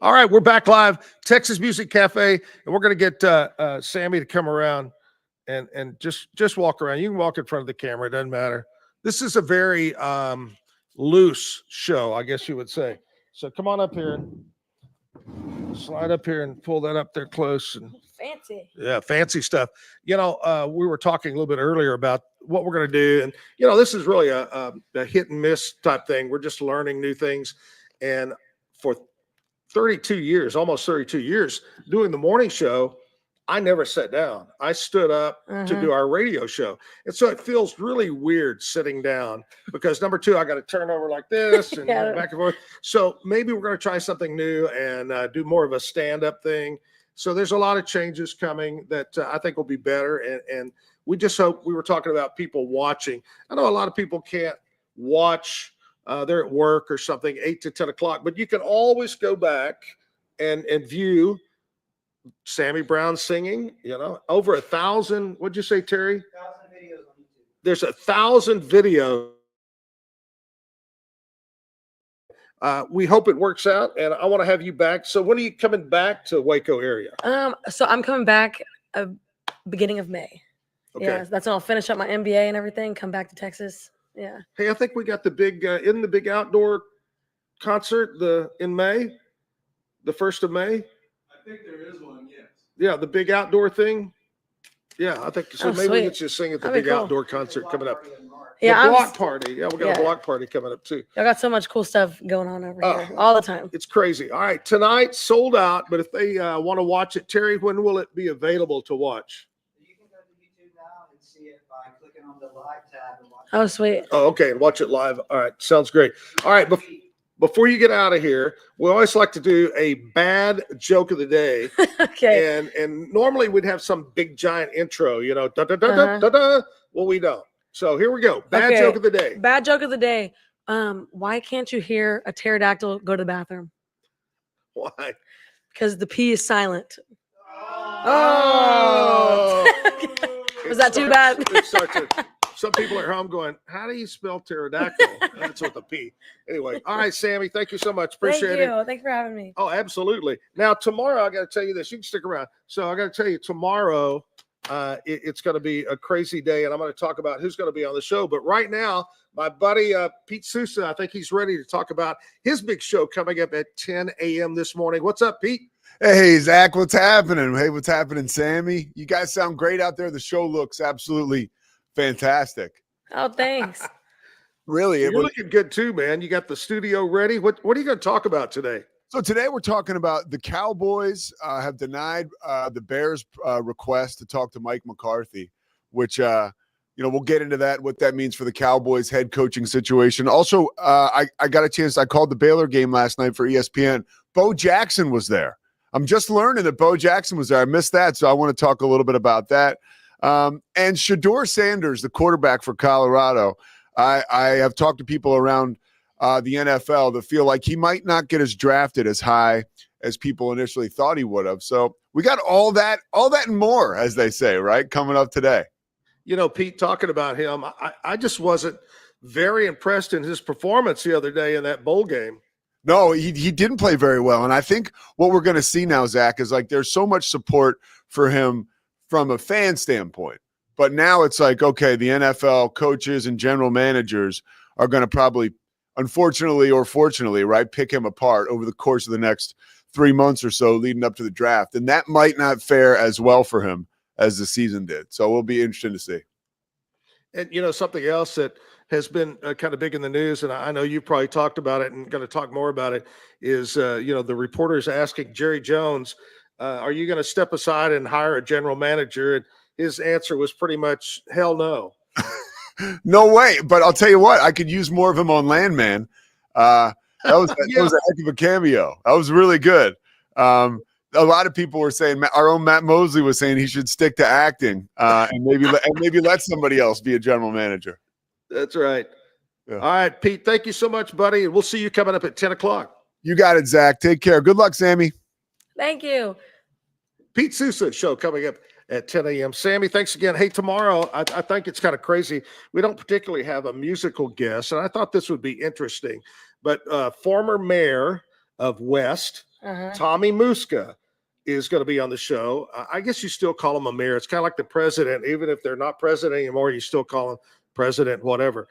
E: All right, we're back live, Texas Music Cafe, and we're going to get Sammy to come around and just walk around. You can walk in front of the camera; it doesn't matter. This is a very loose show, I guess you would say. So come on up here. Slide up here and pull that up there close. And
U: Fancy.
E: yeah, fancy stuff. We were talking a little bit earlier about what we're going to do. And, this is really a hit and miss type thing. We're just learning new things. And for 32 years, almost 32 years, doing the morning show, I never sat down. I stood up to do our radio show. And so it feels really weird sitting down because number two, I got to turn over like this and back and forth. So maybe we're going to try something new and do more of a stand-up thing. So there's a lot of changes coming that I think will be better. And we just hope. We were talking about people watching. I know a lot of people can't watch. They're at work or something, 8 to 10 o'clock, but you can always go back and view Sammy Brown singing, over 1,000. What'd you say, Terry?
B: 1,000 videos on YouTube.
E: There's 1,000 videos. We hope it works out, and I want to have you back. So when are you coming back to Waco area?
U: So I'm coming back beginning of May.
E: Okay.
U: Yeah, that's when I'll finish up my MBA and everything. Come back to Texas. Yeah.
E: Hey, I think we got the big outdoor concert in May, the 1st of May.
B: I think there is one, yes.
E: Yeah, the big outdoor thing. Yeah, I think so. Maybe we
U: sweet.
E: get you to sing at the
U: That'd be
E: big
U: cool.
E: outdoor concert coming up.
U: Yeah,
E: the block party. Yeah, we got a block party coming up too.
U: I got so much cool stuff going on over here all the time.
E: It's crazy. All right, tonight sold out, but if they want to watch it, Terry, when will it be available to watch?
B: You can go to YouTube now and see it by clicking on the live tab and watch
U: Oh, sweet.
E: Oh, okay, and watch it live. All right, sounds great. All right, before you get out of here, we always like to do a bad joke of the day.
U: Okay.
E: And normally we'd have some big giant intro, da da da da da da. Well, we don't. So here we go. Bad joke of the day.
U: Bad joke of the day. Why can't you hear a pterodactyl go to the bathroom?
E: Why?
U: Because the P is silent.
E: Oh.
U: Was that too bad?
E: Some people are home going, how do you spell pterodactyl? That's with a P. Anyway, all right, Sammy, thank you so much. Appreciate it.
U: Thank you for having me.
E: Oh, absolutely. Now, tomorrow, I got to tell you this. You can stick around. So I got to tell you, tomorrow, it's going to be a crazy day, and I'm going to talk about who's going to be on the show. But right now, my buddy Pete Sousa, I think he's ready to talk about his big show coming up at 10 a.m. this morning. What's up, Pete?
F: Hey, Zach, what's happening? Hey, what's happening, Sammy? You guys sound great out there. The show looks absolutely fantastic.
U: Oh, thanks.
F: Really?
E: You're looking good too, man. You got the studio ready. What are you going to talk about today?
F: So today we're talking about the Cowboys have denied the Bears' request to talk to Mike McCarthy, which, we'll get into that, what that means for the Cowboys head coaching situation. Also, I got a chance. I called the Baylor game last night for ESPN. Bo Jackson was there. I'm just learning that Bo Jackson was there. I missed that, so I want to talk a little bit about that. And Shedeur Sanders, the quarterback for Colorado, I have talked to people around the NFL that feel like he might not get as drafted as high as people initially thought he would have. So we got all that and more, as they say, right, coming up today.
E: Pete, talking about him, I just wasn't very impressed in his performance the other day in that bowl game.
F: No, he didn't play very well. And I think what we're going to see now, Zach, is like there's so much support for him from a fan standpoint. But now it's like, okay, the NFL coaches and general managers are going to probably, unfortunately or fortunately, right, pick him apart over the course of the next 3 months or so leading up to the draft. And that might not fare as well for him as the season did. So we'll be interesting to see.
E: And, something else that has been kind of big in the news, and I know you probably talked about it and going to talk more about it, is, the reporters asking Jerry Jones, are you going to step aside and hire a general manager? And his answer was pretty much, hell no.
F: No way. But I'll tell you what, I could use more of him on Landman. That was a heck of a cameo. That was really good. A lot of people were saying, our own Matt Mosley was saying he should stick to acting and maybe let somebody else be a general manager.
E: That's right. Yeah. All right, Pete, thank you so much, buddy. And we'll see you coming up at 10 o'clock.
F: You got it, Zach. Take care. Good luck, Sammy.
U: Thank you.
E: Pete Sousa show coming up at 10 a.m. Sammy, thanks again. Hey, tomorrow, I think it's kind of crazy. We don't particularly have a musical guest, and I thought this would be interesting. But former mayor of West, Tommy Muska, is going to be on the show. I guess you still call him a mayor. It's kind of like the president. Even if they're not president anymore, you still call him president, whatever.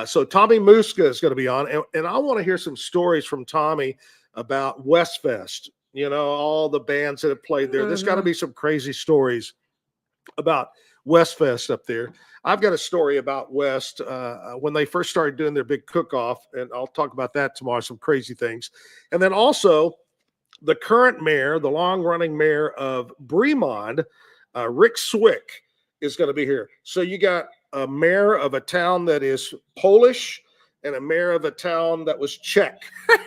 E: So Tommy Muska is going to be on, and I want to hear some stories from Tommy about Westfest. You know, all the bands that have played there. There's got to be some crazy stories about Westfest up there. I've got a story about West when they first started doing their big cook-off, and I'll talk about that tomorrow, some crazy things. And then also the current mayor, the long-running mayor of Bremond, Rick Swick, is going to be here. So you got a mayor of a town that is Polish and a mayor of a town that was Czech.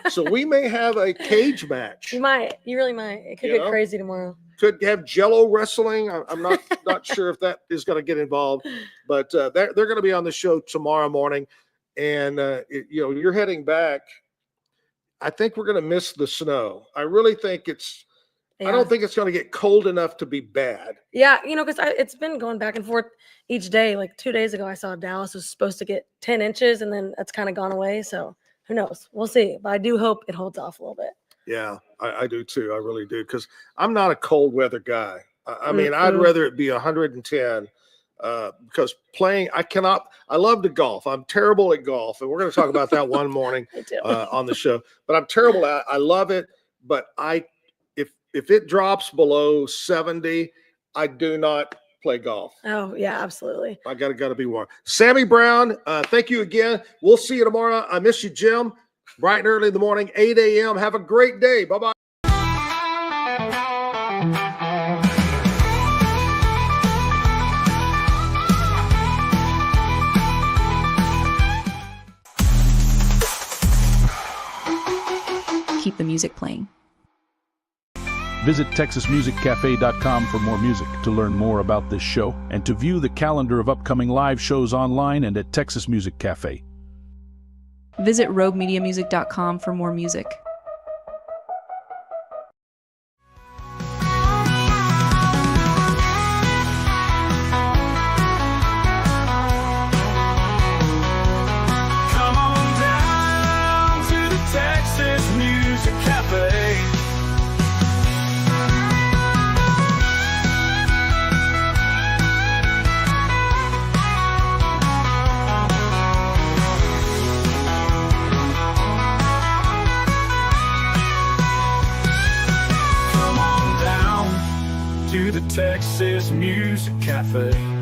E: So we may have a cage match.
U: You might. You really might. It could get crazy tomorrow.
E: Could have Jello wrestling. I'm not sure if that is going to get involved, but they're going to be on the show tomorrow morning. And you're heading back. I think we're going to miss the snow. I really think I don't think it's going to get cold enough to be bad.
U: Yeah, because it's been going back and forth each day. Like 2 days ago, I saw Dallas was supposed to get 10 inches, and then that's kind of gone away. So who knows? We'll see. But I do hope it holds off a little bit.
E: Yeah, I do too. I really do, because I'm not a cold weather guy. I mean, I'd rather it be 110 because playing, I love to golf. I'm terrible at golf, and we're going to talk about that one morning on the show. But I'm terrible at it. I love it, but if it drops below 70, I do not play golf.
U: Oh, yeah, absolutely.
E: I got to be warm. Sammy Brown, thank you again. We'll see you tomorrow. I miss you, Jim. Bright and early in the morning, 8 a.m. Have a great day. Bye-bye.
M: Keep the music playing.
L: Visit TexasMusicCafe.com for more music, to learn more about this show, and to view the calendar of upcoming live shows online and at Texas Music Cafe.
M: Visit RogueMediaMusic.com for more music.
C: Come on down to the Texas Music Cafe. Come on down to the Texas Music Cafe.